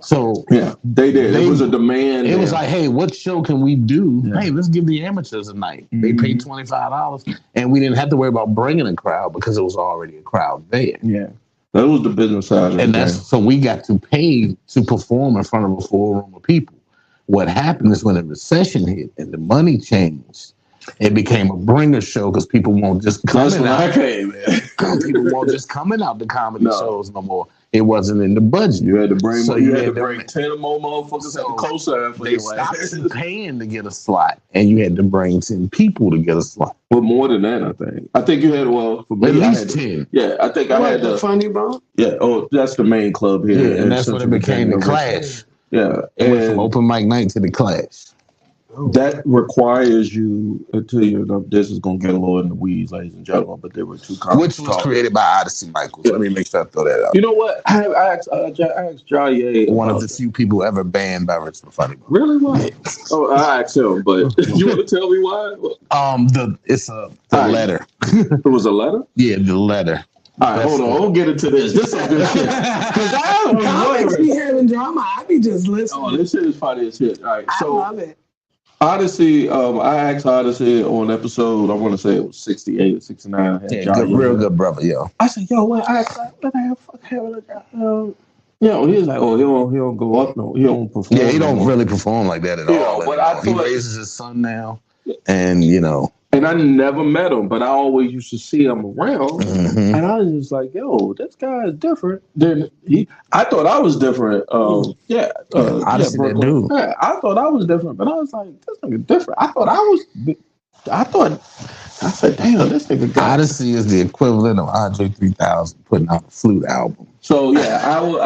did. It was a demand. It was like, hey, what show can we do? Yeah. Hey, let's give the amateurs a night. Mm-hmm. They paid $25, and we didn't have to worry about bringing a crowd because it was already a crowd there. Yeah, that was the business side of it. And so we got to pay to perform in front of a full room of people. What happened is when the recession hit and the money changed, it became a bringer show because people won't just coming out. People won't just coming out to comedy shows no more. It wasn't in the budget. You had to bring. So you had to bring 10 more motherfuckers at the co-sign for they stopped paying to get a slot, and you had to bring 10 people to get a slot. Well, more than that, I think. I think you had for me, at least 10. Yeah, I think I had the Funny Bone. Yeah. Oh, that's the main club here, and that's when it became the Clash. Yeah, it went from open mic night to the Clash. That requires you to this is going to get a little in the weeds, ladies and gentlemen, but there were 2 comics. Which was created by Odyssey Michaels. Let me make sure I throw that out. You know what? I asked Jaye. One of the few people ever banned by Richmond Funny Bone. Really? Why? Oh, I asked him, but you want to tell me why? It's a letter. It was a letter? Yeah, the letter. All right, hold on. We'll get into this. This is good shit. Because comics be having drama. I be just listening. Oh, this shit is funny as shit. All right, I love it. Odyssey, I asked Odyssey on episode, I want to say it was 68 or 69. Yeah, real good brother, yo. I said, yo, what? What the fuck happened? You know, he's like, oh, he don't go up, no, he don't perform. Yeah, he no don't more. really perform like that at all. But I He thought, raises his son now, and you know, and I never met him, but I always used to see him around, mhm. and I was just like, yo, this guy is different than he. I thought I was different. Honestly, that Brooklyn. dude. Yeah, I thought I was different, but I was like, this nigga different. I said, damn, this nigga got. Odyssey is the equivalent of Andre 3000 putting out a flute album. So yeah, I will.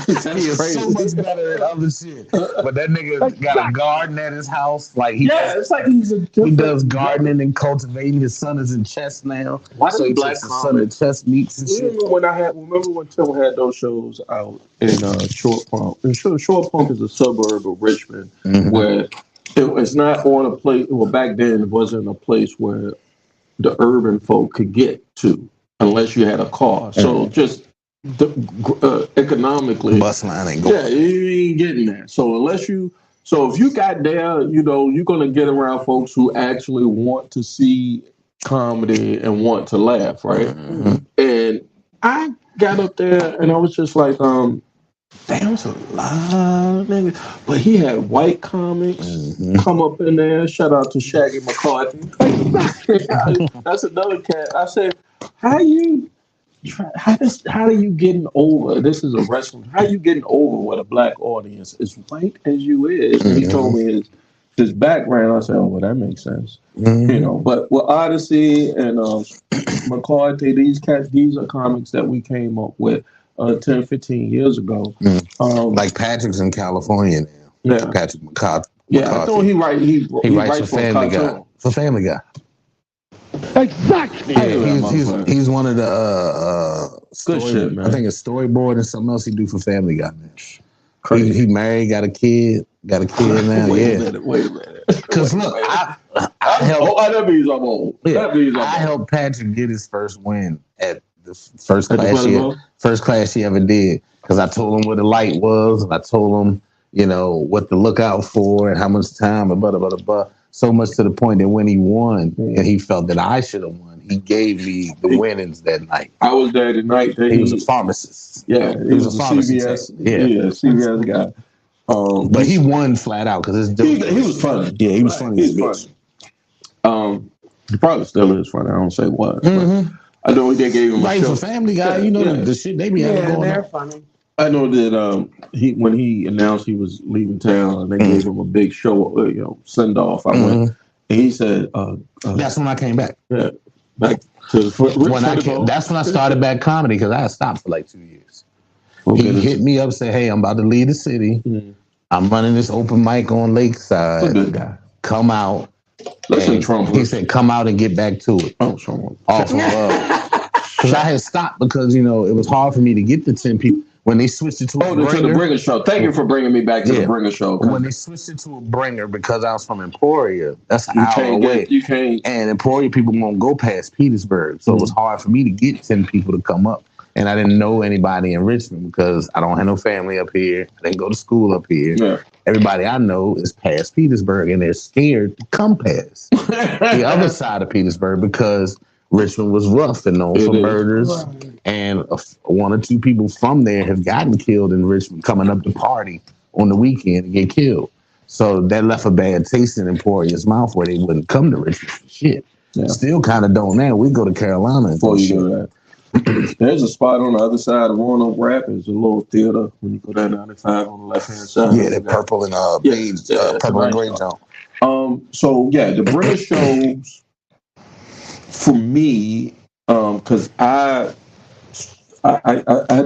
He is so much better than other shit. But that nigga got a garden at his house. Like it's like he's a he does gardening and cultivating. His son is in chess now. Why So he Black takes his son to chess meets and shit. Remember when Tim had those shows out in Short Pump? And Short Pump is a suburb of Richmond where it's not on a place. Well, back then it wasn't a place where the urban folk could get to unless you had a car. So just economically, Bus line ain't going. yeah, you ain't getting there. So if you got there, you know, you're gonna get around folks who actually want to see comedy and want to laugh, right? And I got up there and I was just like, damn, it's a lot of niggas. But he had white comics come up in there. Shout out to Shaggy McCarthy. That's another cat. I said, how are you getting over? This is a wrestling. How are you getting over with a black audience as white as you is? And he told me his background. I said, oh, well, that makes sense. You know, but with Odyssey and McCarthy, these are comics that we came up with 10, 15 years ago. Like Patrick's in California now. Yeah. Patrick McCarthy. Yeah, I thought he writes for Family Guy. For Family Guy. Exactly. Yeah, he's one of the Good shit, man. I think it's storyboard and something else he do for Family Guy, man. He married, got a kid now. Wait a minute. Because look, I helped. That means I'm old. I helped Patrick get his first win at the first class he ever did. Because I told him where the light was, and I told him, you know, what to look out for and how much time and blah, blah, blah, blah. So much to the point that when he won and he felt that I should have won, he gave me the winnings that night. I was there the night that he was a pharmacist. Yeah, he was a CVS. CVS guy. But he won flat out because he was funny. Yeah, he was funny. He was funny. He probably still is funny. I don't say what. I know they gave him a show. For Family Guy, you know the shit they be having going they're on. funny. I know that when he announced he was leaving town, and they gave him a big show, send off. I went, and he said, "That's when I came back." Yeah, back to that's when I started back comedy because I had stopped for like 2 years. He hit me up, said, "Hey, I'm about to leave the city. I'm running this open mic on Lakeside. That's a good guy. Come out." Listen, Trump. He said, "Come out and get back to it." Oh, Trump. Off of because I had stopped because it was hard for me to get the 10 people. When they switched it to the Bringer show. Thank you for bringing me back to the Bringer show. When they switched it to a Bringer, because I was from Emporia, that's an hour away. You can't. And Emporia people won't go past Petersburg. So it was hard for me to get 10 people to come up. And I didn't know anybody in Richmond because I don't have no family up here. I didn't go to school up here. Yeah. Everybody I know is past Petersburg, and they're scared to come past the other side of Petersburg because Richmond was rough and known for murders. Right. And 1 or 2 people from there have gotten killed in Richmond coming up to party on the weekend and get killed. So that left a bad taste in Emporia's mouth where they wouldn't come to Richmond for shit. Yeah. Still kind of don't now. We go to Carolina and do that. There's a spot on the other side of Roanoke Rapids, a little theater when you go down 95 on the left-hand side. Yeah, the purple and purple and gray zone. So yeah, the British shows for me, because I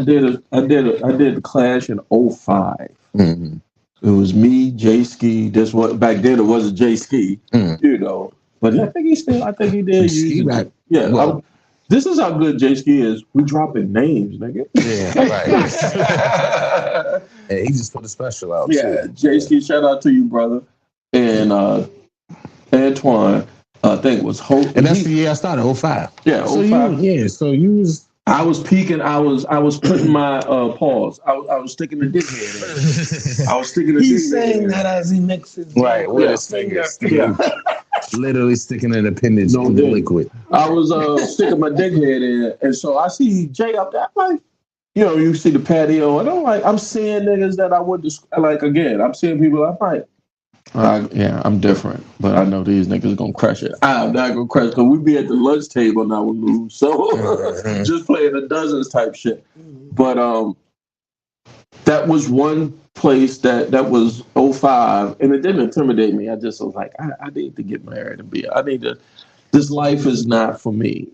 did the Clash in 2005. Mm-hmm. It was me, Jay Ski. This what back then it wasn't Jay Ski, But I think he did use it. Yeah. Well, this is how good Jay Ski is. We dropping names, nigga. Yeah, right. Hey, he just put a special out. Yeah, Jay Ski, shout out to you, brother. And Antoine, I think it was Hope. And that's the year I started, 2005. Yeah, 2005. So you was. I was peeking. I was putting my paws. I was sticking the dick head in. I was sticking the dick head. He's saying that as he mixes. Right, with his fingers. Yeah. Literally sticking an appendage in the liquid. I was sticking my dick head in, and so I see Jay up there. I'm like, you see the patio, and I'm seeing niggas that I would like again. I'm seeing people I'm like, I'm different, but I know these niggas gonna crush it. I'm not gonna crush because we be at the lunch table now we lose. So just playing the dozens type shit. But that was one place that was '05, and it didn't intimidate me. I just was like, I need to get married and I need to. This life is not for me,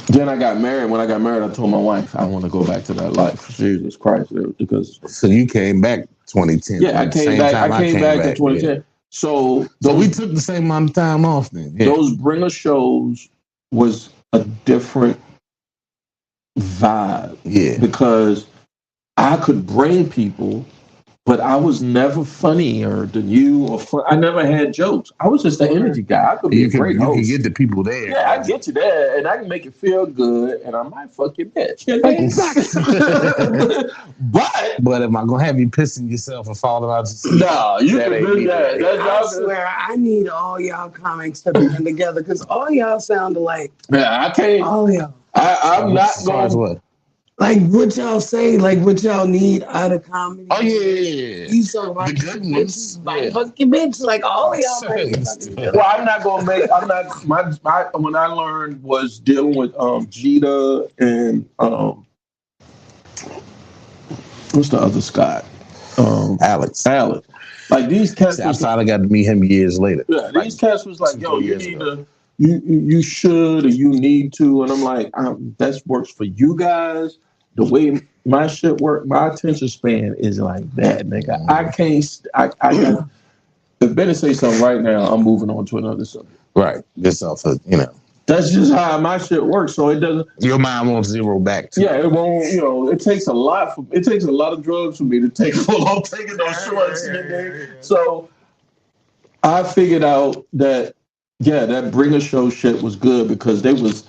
Then I got married. When I got married, I told my wife I want to go back to that life. Jesus Christ, because So you came back 2010. yeah, I came back. I came back in 2010. Yeah. So we took the same amount of time off then. Yeah. Those bringer shows was a different vibe. Yeah. Because I could bring people, but I was never funnier than you I never had jokes. I was just the energy guy. I could be a great host. You can get the people there. Yeah, I get you there, and I can make it feel good, and I might fuck your bitch. But am I gonna have you pissing yourself and falling out? No, you can do that. I swear, I need all y'all comics to be together because all y'all sound alike. Yeah, I can't. All y'all. I'm not going. What? Like what y'all say, like what y'all need out of comedy. Oh yeah. You talk about the good ones. Like fuck your bitch, like all of y'all. Well, I'm not gonna make. I'm not. My when I learned was dealing with Jeter and what's the other Scott? Alex. Like these cats. I thought I got to meet him years later. Yeah, these cats was like, yo, you need to. You should or you need to, and I'm like, that works for you guys. The way my shit work, my attention span is like that, nigga. I can't. I got. If Benny say something right now, I'm moving on to another subject. Right. This off of That's just how my shit works. So it doesn't. Your mind won't zero back to. Yeah, it won't. It takes a lot. It takes a lot of drugs for me to take full on taking those shorts, nigga. So I figured out that. Yeah, that bringer show shit was good because they was.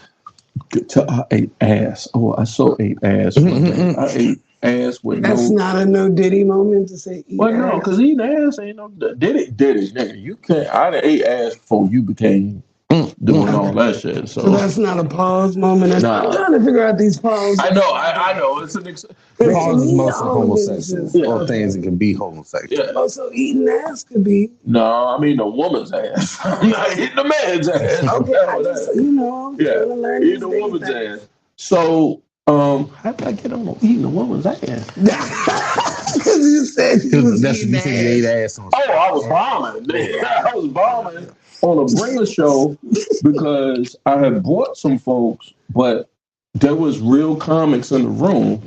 I ate ass. Oh, I so ate ass. I ate ass with That's not a no Diddy moment to say. Well, no, because eating ass ain't no Diddy, nigga. You can't. I done ate ass before you became doing all that shit. So that's not a pause moment. I'm trying to figure out these pauses. I know. I know. It's an pause is mostly homosexual or things that can be homosexual. Yeah. Also, eating ass could be. No, I mean the woman's ass. I'm not eating the man's ass. Okay, eating the woman's ass. So, how did I get on eating the woman's ass? Because you said that's what you said. You ate ass on. Oh, I was bombing. I was bombing on a bringer show because I had brought some folks, but there was real comics in the room,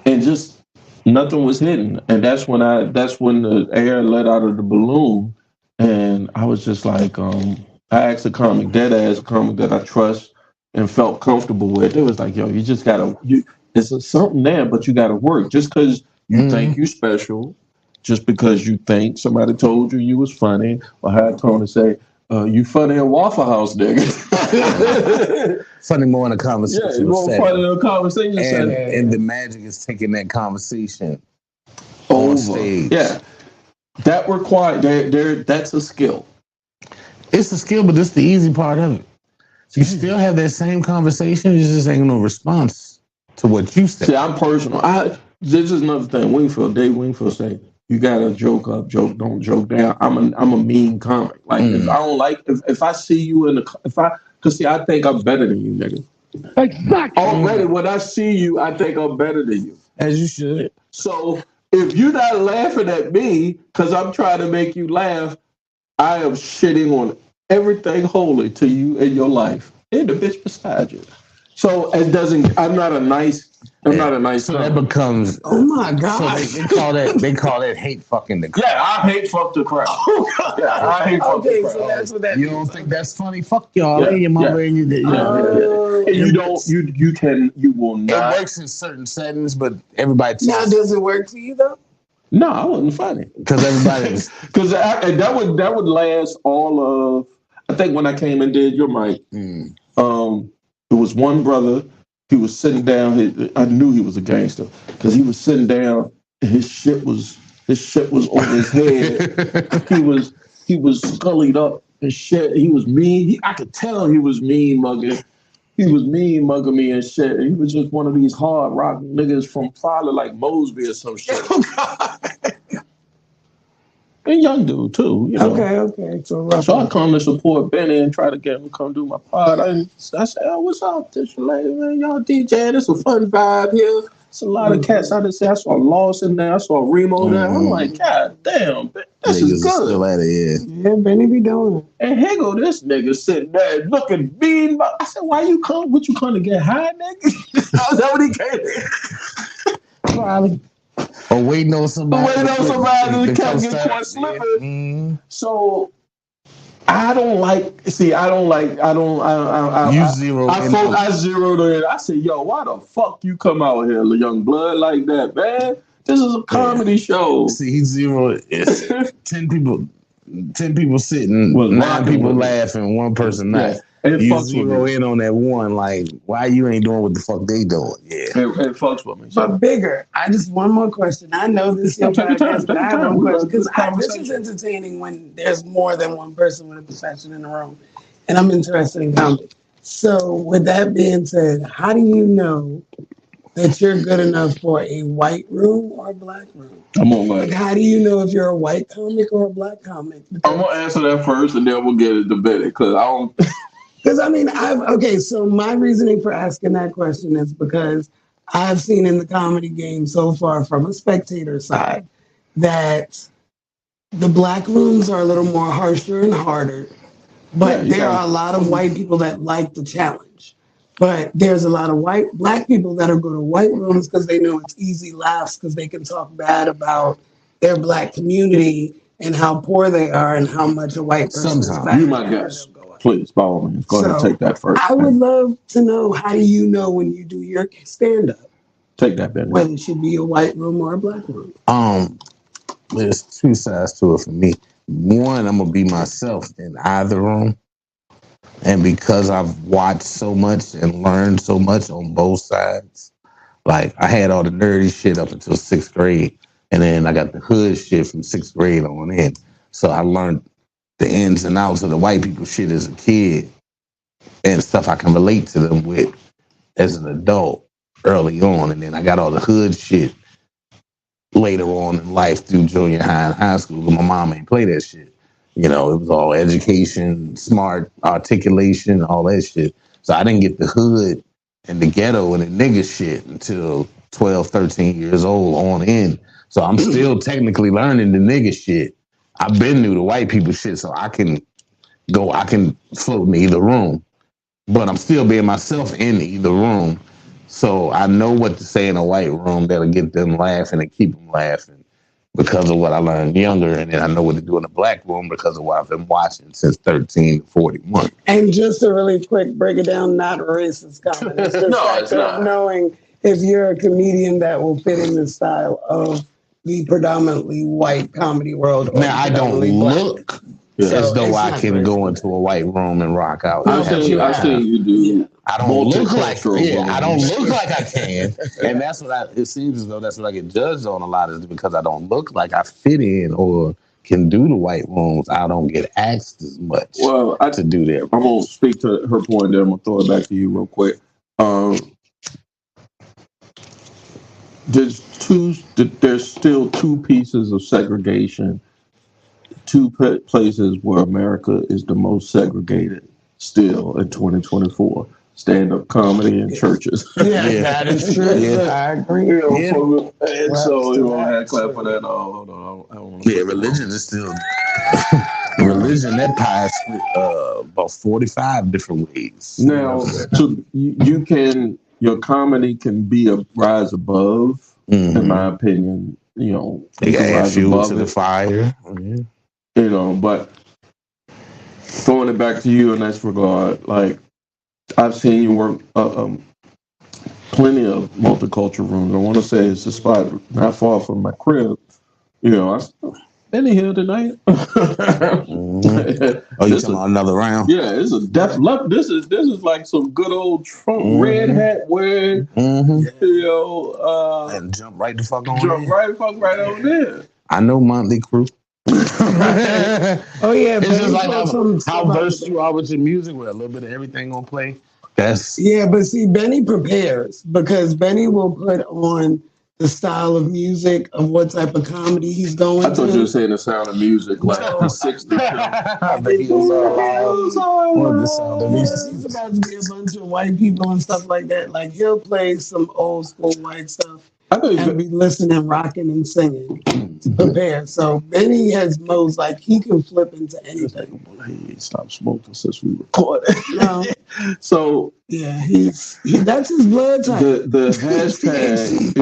and just nothing was hidden. And that's when the air let out of the balloon, and I was just like, I asked a comic, dead ass comic that I trust and felt comfortable with. It was like, yo, you just gotta, it's something there, but you gotta work. Just because you think you special, just because you think somebody told you was funny, or had Tony say, you funny in Waffle House, nigga. Funny more in a conversation. Yeah, more funny in a conversation. And the magic is taking that conversation over on stage. Yeah, that required. That's a skill. It's a skill, but it's the easy part of it. You still have that same conversation. You just ain't no response to what you say. See, I'm personal. This is another thing. Dave Wingfield say, you gotta joke up, don't joke down. I'm a mean comic. Like if I don't like if I see you because I think I'm better than you, nigga. Exactly. Already when I see you, I think I'm better than you. As you should. So if you're not laughing at me because I'm trying to make you laugh, I am shitting on everything holy to you in your life and the bitch beside you. So it doesn't. I'm not a nice. So that becomes. Oh my god! So they call that hate fucking the crowd. Yeah, I hate fuck the crowd. I hate fuck the crowd. So that's what that. You don't think that's funny? Fuck y'all. Yeah, your mother and you. And you don't. You will not. It works in certain settings, but everybody. Now, does it work for you though? No, I wasn't funny because everybody's. Because that would last all of. I think when I came and did your mic, there was one brother. He was sitting down. I knew he was a gangster because he was sitting down. And his shit was on his head. he was scullied up and shit. He was mean. I could tell he was mean mugging. he was mean mugging me and shit. He was just one of these hard rock niggas from probably like Mosby or some shit. And young dude too, you know. Okay. So I come to support Benny and try to get him to come do my pod. I said, oh, what's up, this lady, man? Y'all DJing, it's a fun vibe here. It's a lot of cats. I just say I saw Lawson there, I saw Remo there. I'm like, God damn, this is good. Still at it, yeah, Benny be doing it. And here go this nigga sitting there looking mean. I said, why you come? What you come to get high, nigga? Is that what he came? Probably. Or waiting on somebody. To kept getting caught slipping. So I zeroed in. I said, yo, why the fuck you come out here, young blood, like that, man? This is a comedy show. See, he zeroed. It's 10 people sitting, 9 people laughing, 1 person not. Yeah. And you zero in on that one, like, why you ain't doing what the fuck they doing? Yeah. It fucks with me. But bigger, I just one more question. I know this is your podcast, but I have one question because this is entertaining when there's more than one person with a profession in the room, and I'm interested in comedy. So, with that being said, how do you know that you're good enough for a white room or a black room? I'm on white. Like, how do you know if you're a white comic or a black comic? I'm gonna answer that first, and then we'll get it debated because I don't. Because I mean, so my reasoning for asking that question is because I've seen in the comedy game so far from a spectator side that the black rooms are a little more harsher and harder, but there are a lot of white people that like the challenge. But there's a lot of black people that are going to white rooms because they know it's easy laughs because they can talk bad about their black community and how poor they are and how much a white person is better. You my guess. Please, by all means, go ahead and take that first. I would love to know, how do you know when you do your stand-up? Take that, Ben. Whether it should be a white room or a black room. There's 2 sides to it for me. One, I'm gonna be myself in either room, and because I've watched so much and learned so much on both sides, like I had all the nerdy shit up until 6th grade, and then I got the hood shit from 6th grade on in. So I learned the ins and outs of the white people shit as a kid and stuff I can relate to them with as an adult early on. And then I got all the hood shit later on in life through junior high and high school. But my mom ain't play that shit. You know, it was all education, smart articulation, all that shit. So I didn't get the hood and the ghetto and the nigga shit until 12, 13 years old on in. So I'm still technically learning the nigga shit. I've been new to white people shit, so I can float in either room. But I'm still being myself in either room. So I know what to say in a white room that'll get them laughing and keep them laughing because of what I learned younger. And then I know what to do in a black room because of what I've been watching since 13 to 41. And just to really quick break it down, not racist comment. It's just it's not. Knowing if you're a comedian that will fit in the style of the predominantly white comedy world. Now, I don't look as though I can go into a white room and rock out. I see you do. Yeah. I don't look like I can. And that's what it seems as though that's what I get judged on a lot, is because I don't look like I fit in or can do the white rooms. I don't get asked as much to do that. I'm going to speak to her point there. I'm going to throw it back to you real quick. There's still 2 pieces of segregation, 2 places where America is the most segregated still in 2024. Stand-up comedy and churches. Yeah, that is true. Yeah. I agree. And so you want to clap for that? Oh, hold on. Religion is still religion. That pie is split about 45 different ways. Now, your comedy can be a rise above. Mm-hmm. In my opinion, you know, they got add fuel to the fire. You know, but throwing it back to you in that regard, like I've seen you work plenty of multicultural rooms. I want to say it's a spot not far from my crib. You know, been here tonight. Mm-hmm. Oh, you talking about another round? Yeah, it's a def left. This is like some good old Trump red hat wearing. Mm-hmm. You know, and jump right the fuck on. Right on there. I know Motley Crue. Oh yeah, it's just like how versed you are with your music, with a little bit of everything gonna play. That's Yeah, but see, Benny prepares because Benny will put on the style of music of what type of comedy he's going I thought to. you were saying the Sound of Music, like the 60s show. I bet he was on the Sound of Music. He's about to be a bunch of white people and stuff like that. Like he'll play some old school white stuff I think and be listening, rocking, and singing to prepare. So Benny has modes like he can flip into anything. he stopped smoking since we recorded. No, So yeah, that's his blood type. the hashtag,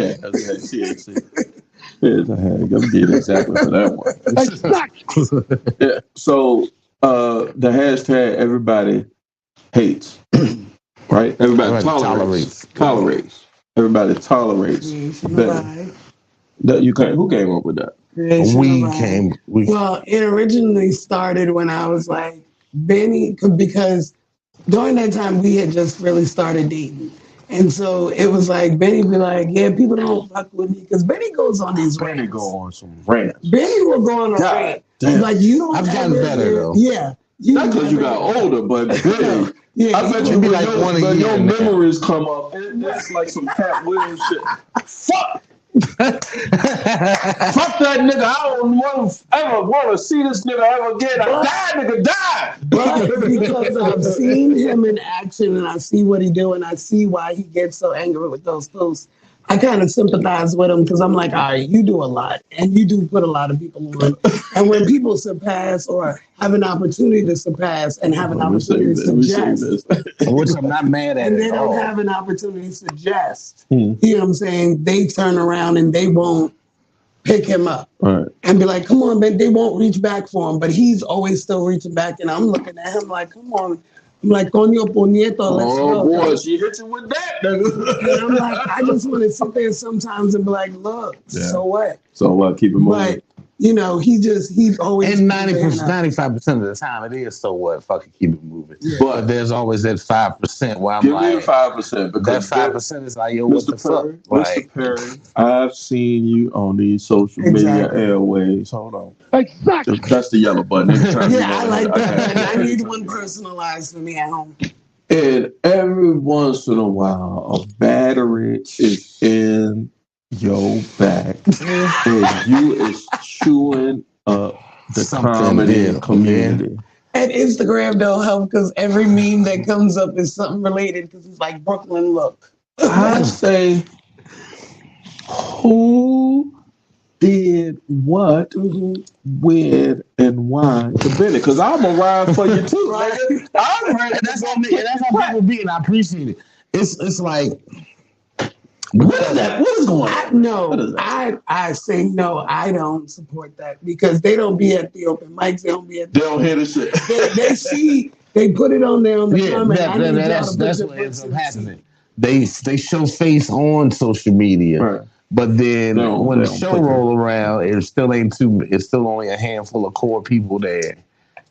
THC. I'm getting exactly for that one. Yeah. So the hashtag everybody hates, right? Everybody tolerates. Everybody tolerates. Better. Who came up with that? Well, it originally started when I was like Benny, because during that time we had just really started dating. And so it was like Benny be like, yeah, people don't fuck with me because Benny goes on these rants. Benny go on some rants. Benny will go on a rant. It's like you don't. I've gotten better though. Yeah, not because you got older, but Benny. Yeah, I bet you be like your memories come up. It's like some Cat Williams shit. Fuck. Fuck that nigga. I don't ever want to see this nigga ever again. Nigga die. But because I've seen him in action and I see what he do and I see why he gets so angry with those posts, I kind of sympathize with him because I'm like, all right, you do a lot and you do put a lot of people on. And when people surpass or have an opportunity to surpass and have an opportunity to suggest, which I'm not mad at, and they don't have an opportunity to suggest, you know what I'm saying? They turn around and they won't pick him up and be like, come on, man. They won't reach back for him, but he's always still reaching back. And I'm looking at him like, come on. I'm like, Coño Puñeto, let's go. Oh, boy, she hit you with that, nigga. And I'm like, I just want to sit there sometimes and be like, look, so what? So what? Keep it moving. But, you know, he's always. And 95% of the time it is so what? Fucking keep it moving. Yeah. But there's always that 5% where I'm Give like, me the 5%. Because that 5% is like, yo, what the fuck? Mr. Perry, I've seen you on these social media airways. Hold on. Exactly. That's the yellow button. Yeah, I like that. I need one personalized for me at home. And every once in a while, a battery is in your back, and you is chewing up the comedy community. And Instagram don't help because every meme that comes up is something related because it's like Brooklyn look. I say, who did what, when, and why to Benny? Because I'm gonna ride for you too, right? I'm ready. That's how people be, and I appreciate it. It's like, what is that? What is going on? No, I say no. I don't support that because they don't be at the open mics. They don't be at. They don't hear the shit. They see. They put it on there on the comment. That's what ends up happening. They show face on social media. Right. But then when the show roll around, it's still only a handful of core people there,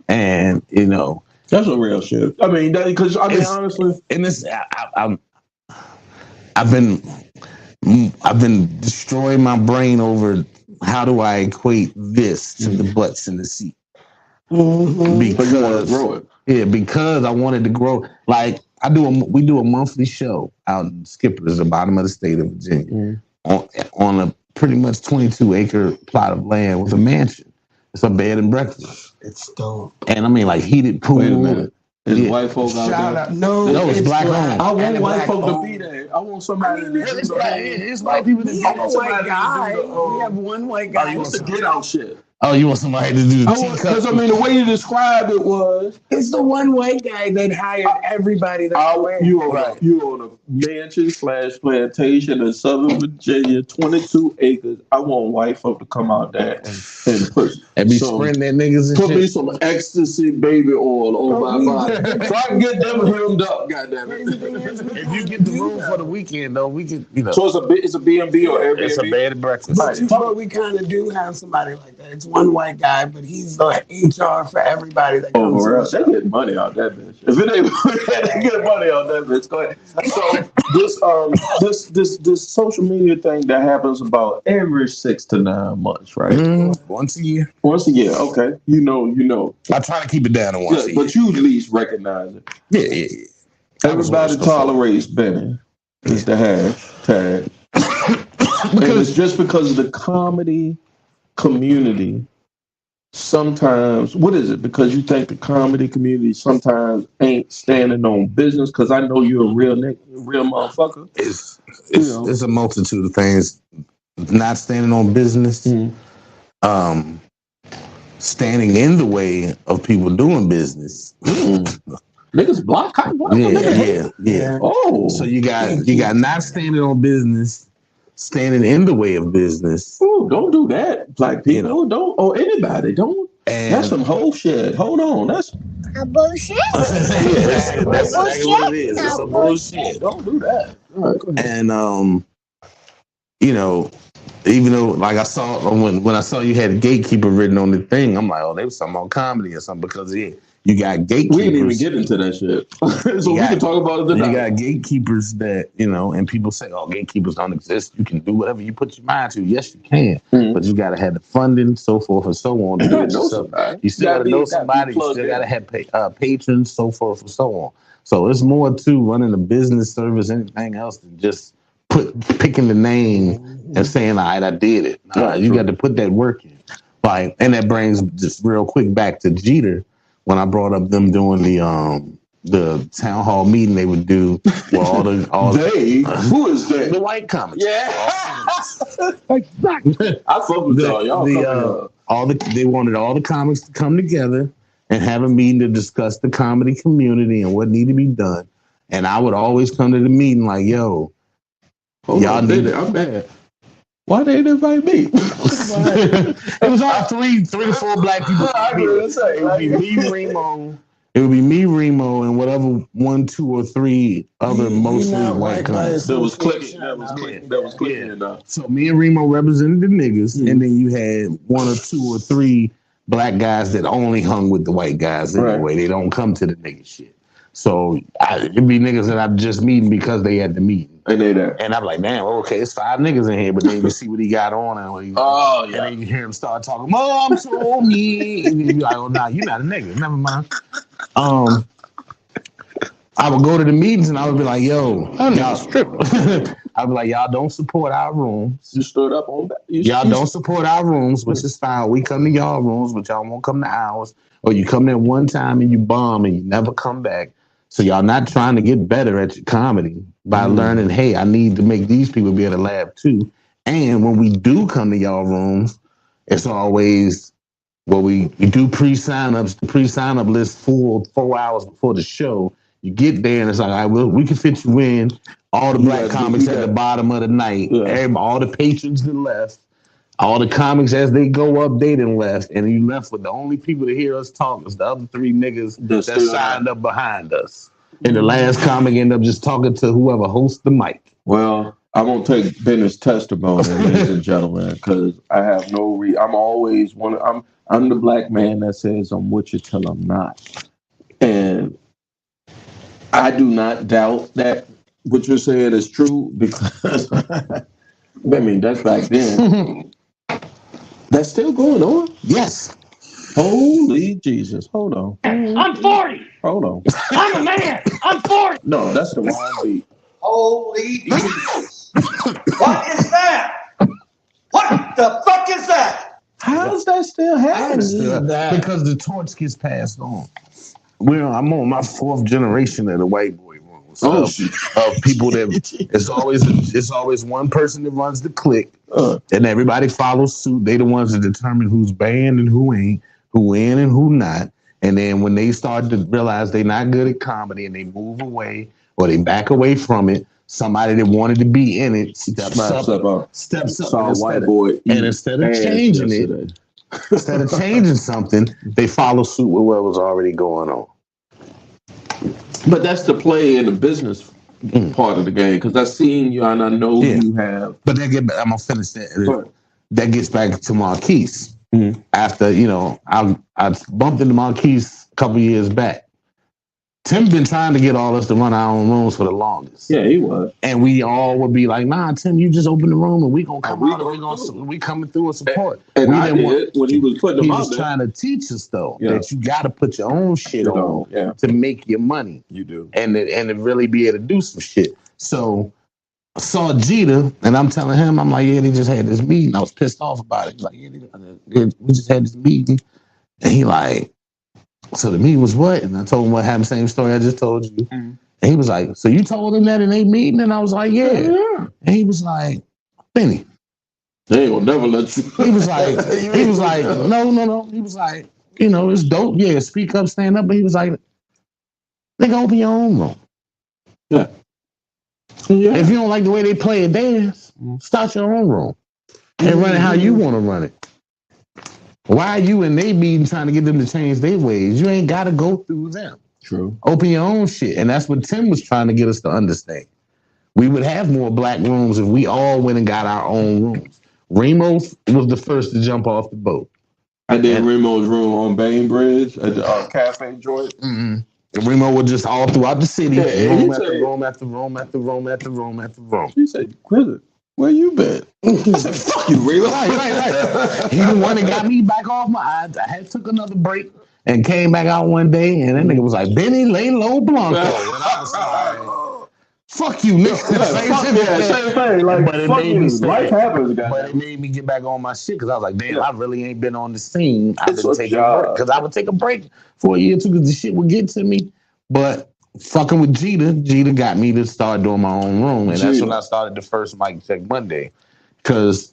and you know that's a real shit. I mean, because honestly, and this I've been destroying my brain over how do I equate this to the butts in the seat. Because I wanted to grow. Like we do a monthly show out in Skippers, the bottom of the state of Virginia. On a pretty much 22-acre plot of land with a mansion. It's a bed and breakfast. It's dope. And I mean, like heated pool. Wait a minute. Is white folk out there? No, it's black owned. I want white folk to be there. I want somebody to it's white people. We have a white guy. We have one white guy. I want to get out shit. Oh, you want somebody to do the teacup? Because I mean, the way you described it was, it's the one white guy that hired everybody to wear. You own a mansion / plantation in Southern Virginia, 22 acres. I want white folk to come out there and put be spraying their niggas and put shit. me some ecstasy baby oil on my body so I can get them hemmed up. Goddamn it! If you get the room for the weekend, though, we can, you know. So it's a B&B or Airbnb. It's a bed and breakfast. But we kind of do have somebody like that. It's one white guy, but he's the HR for everybody that comes. They get money out that bitch. If it ain't, they get money out that bitch. Go ahead. So this social media thing that happens about every 6 to 9 months, right? Once a year. Once a year, okay. You know. I try to keep it down to once a year. But you at least recognize it. Yeah. Everybody tolerates Benny. Is the hashtag. And it's just because of the comedy community. Sometimes, what is it? Because you think the comedy community sometimes ain't standing on business? Because I know you're a real motherfucker. It's a multitude of things. Not standing on business, standing in the way of people doing business. Niggas block. Yeah. Oh, so you got not standing on business, standing in the way of business. Ooh, don't do that, black people. Don't, or anybody. Don't. That's some whole shit. Hold on, that's a bullshit. That's exactly what it is. It's a bullshit. Don't do that. All right, go ahead. And even though, like I saw when I saw you had gatekeeper written on the thing, I'm like, oh, they was talking about comedy or something because you got gatekeepers. We didn't even get into that shit, so we can talk about it tonight. You got gatekeepers that and people say, oh, gatekeepers don't exist. You can do whatever you put your mind to. Yes, you can, but you got to have the funding, so forth and so on. You still got to know somebody. You still got to have patrons, so forth and so on. So it's more to running a business service, anything else than just picking the name and saying, all right, I did it. You got to put that work in. Like, and that brings just real quick back to Jeter when I brought up them doing the town hall meeting they would do where who is they? The white comics. Yeah. Exactly. I fuck with y'all. They wanted all the comics to come together and have a meeting to discuss the comedy community and what needed to be done. And I would always come to the meeting like, yo, y'all did it. I'm mad. Why they didn't invite me? It was all three to four black people. It would be me, Remo, and whatever 1, 2, or 3 other mostly white guys. That was clicking. So me and Remo represented the niggas, and then you had 1 or 2 or 3 black guys that only hung with the white guys anyway. Right. They don't come to the nigga shit. So it'd be niggas that I'm just meeting because they had the meeting. And they there. And I'm like, man, okay, it's 5 niggas in here, but then you see what he got on and and then you hear him start talking, Mom told me, and then you're like, oh nah, you're not a nigga. Never mind. I would go to the meetings and I would be like, yo, y'all stripper. I'd be like, y'all don't support our rooms. You stood up on that. Y'all don't support our rooms, which is fine. We come to y'all rooms, but y'all won't come to ours. Or you come there one time and you bomb and you never come back. So y'all not trying to get better at your comedy by learning, hey, I need to make these people be able to laugh too. And when we do come to y'all rooms, it's always, we do pre-sign-ups. The pre-sign-up list 4 hours before the show. You get there and it's like, all right, we can fit you in. All the black comics at the bottom of the night. Yeah. All the patrons that left. All the comics as they go up, they done left. And you left with the only people to hear us talk is the other 3 niggas that signed up behind us. And the last comic ended up just talking to whoever hosts the mic. Well, I'm going to take Benner's testimony, ladies and gentlemen, because I have no I'm always I'm the black man that says I'm with you till I'm not. And I do not doubt that what you're saying is true because, I mean, that's back then. That's still going on? Yes. Holy Jesus. Hold on. I'm 40. Hold on. I'm a man. I'm 40. No, that's the wrong beat. Holy Jesus. What is that? What the fuck is that? How does that still happen? Because the torch gets passed on. I'm on my 4th generation of the white boy room. Of people that it's always one person that runs the clique, and everybody follows suit. They the ones that determine who's banned and who ain't, who in and who not. And then when they start to realize they're not good at comedy and they move away or they back away from it, somebody that wanted to be in it steps up. Saw a white boy, and instead of changing it, instead of changing something, they follow suit with what was already going on. But that's the play in the business part of the game, because I've seen you and I know you have. But I'm gonna finish that. That gets back to Marquise. After I bumped into Marquise a couple years back, Tim been trying to get all us to run our own rooms for the longest. Yeah, he was. And we all would be like, nah, Tim, you just open the room and we gonna come we out and we coming through and support. And we I did when he was putting them out was there. trying to teach us though that you got to put your own shit on to make your money. You do. And to really be able to do some shit. So I saw Jeter and I'm telling him, I'm like, yeah, they just had this meeting. I was pissed off about it. He's like, yeah, we just had this meeting. And he like, so the meeting was what? And I told him what happened, same story I just told you. Mm-hmm. And he was like, so you told him that in a meeting? And I was like, yeah. And he was like, Benny. They ain't gonna never let you. He was like, no. He was like, it's dope. Yeah, speak up, stand up. But he was like, nigga, open your own room. Yeah. If you don't like the way they play a dance, start your own room and run it how you want to run it. Why are you in their meeting trying to get them to change their ways? You ain't got to go through them. True. Open your own shit. And that's what Tim was trying to get us to understand. We would have more black rooms if we all went and got our own rooms. Remo was the first to jump off the boat. I did Remo's room on Bainbridge at the cafe joint. Mm-hmm. Remo was just all throughout the city. Room after room after room after room after room after room. He said, Chris, where you been? I said, fuck you, Remo. Right. He the one that got me back off my eyes. I had took another break and came back out one day, and that nigga was like, Benny, lay low, Blanco. And I was like, fuck you, nigga. Same thing. Like, but it fuck made you. me Life happens, guys. But it made me get back on my shit because I was like, damn, I really ain't been on the scene. I've been taking a break because I would take a break for a year or two because the shit would get to me. But fucking with Jeter got me to start doing my own room, and that's when I started the first Mic Check Monday. Because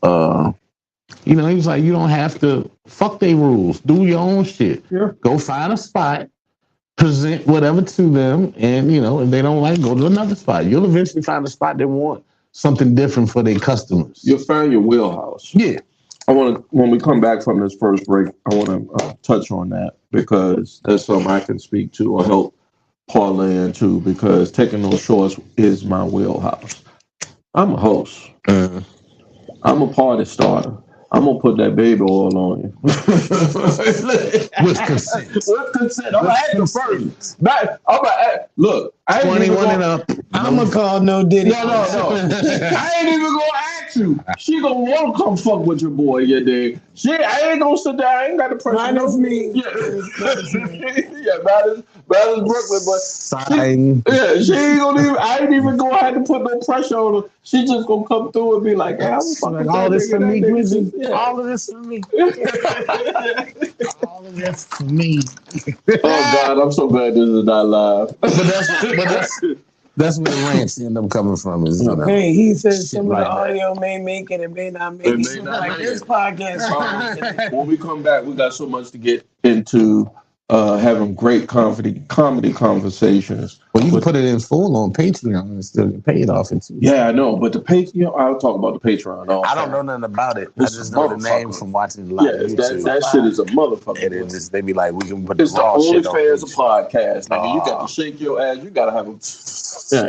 he was like, you don't have to fuck they rules. Do your own shit. Yeah. Go find a spot, present whatever to them, and if they don't like, go to another spot. You'll eventually find a spot that want something different for their customers. You'll find your wheelhouse. Yeah. When we come back from this first break, I want to touch on that because that's something I can speak to or help parlay into because taking those shorts is my wheelhouse. I'm a host. I'm a party starter. I'm gonna put that baby oil on you. With consent. With consent. I'm gonna ask you first. Look, I ain't 21 and up. I'm gonna call no Diddy. No. I ain't even gonna ask you. She gonna want to come fuck with your boy, yeah, dude. I ain't gonna sit there. I ain't got the pressure. Minus me. Yeah, Bad as Brooklyn, but she ain't gonna even. I ain't even gonna have to put no pressure on her. She just gonna come through and be like, "Hey, I'm fucking all this for me, Grizzly. Yeah. All of this for me. All of this for me." Oh God, I'm so glad this is not live. That's where the rants end up coming from. Hey, he says some of the audio may make it, it may not make it. So like this podcast. When we come back, we got so much to get into. Having great comedy conversations. Well, you can put it in full on Patreon and still get paid off it too. Yeah, I know, but the Patreon, I'll talk about the Patreon. I don't know nothing about it. I just know the name from watching the live YouTube. That shit is a motherfucker. It is. They be like, we can put the it's raw shit on. It's the OnlyFans podcast, nigga. You got to shake your ass. You got to have a. Yeah.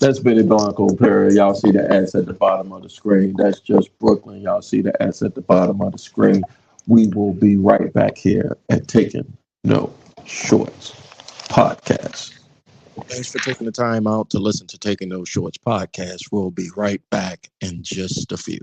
That's Benny Blanco Perry. Y'all see the ass at the bottom of the screen. That's just Brooklyn. Y'all see the ass at the bottom of the screen. We will be right back here at Taking No Shorts podcast. Thanks for taking the time out to listen to Taking No Shorts podcast. We'll be right back in just a few.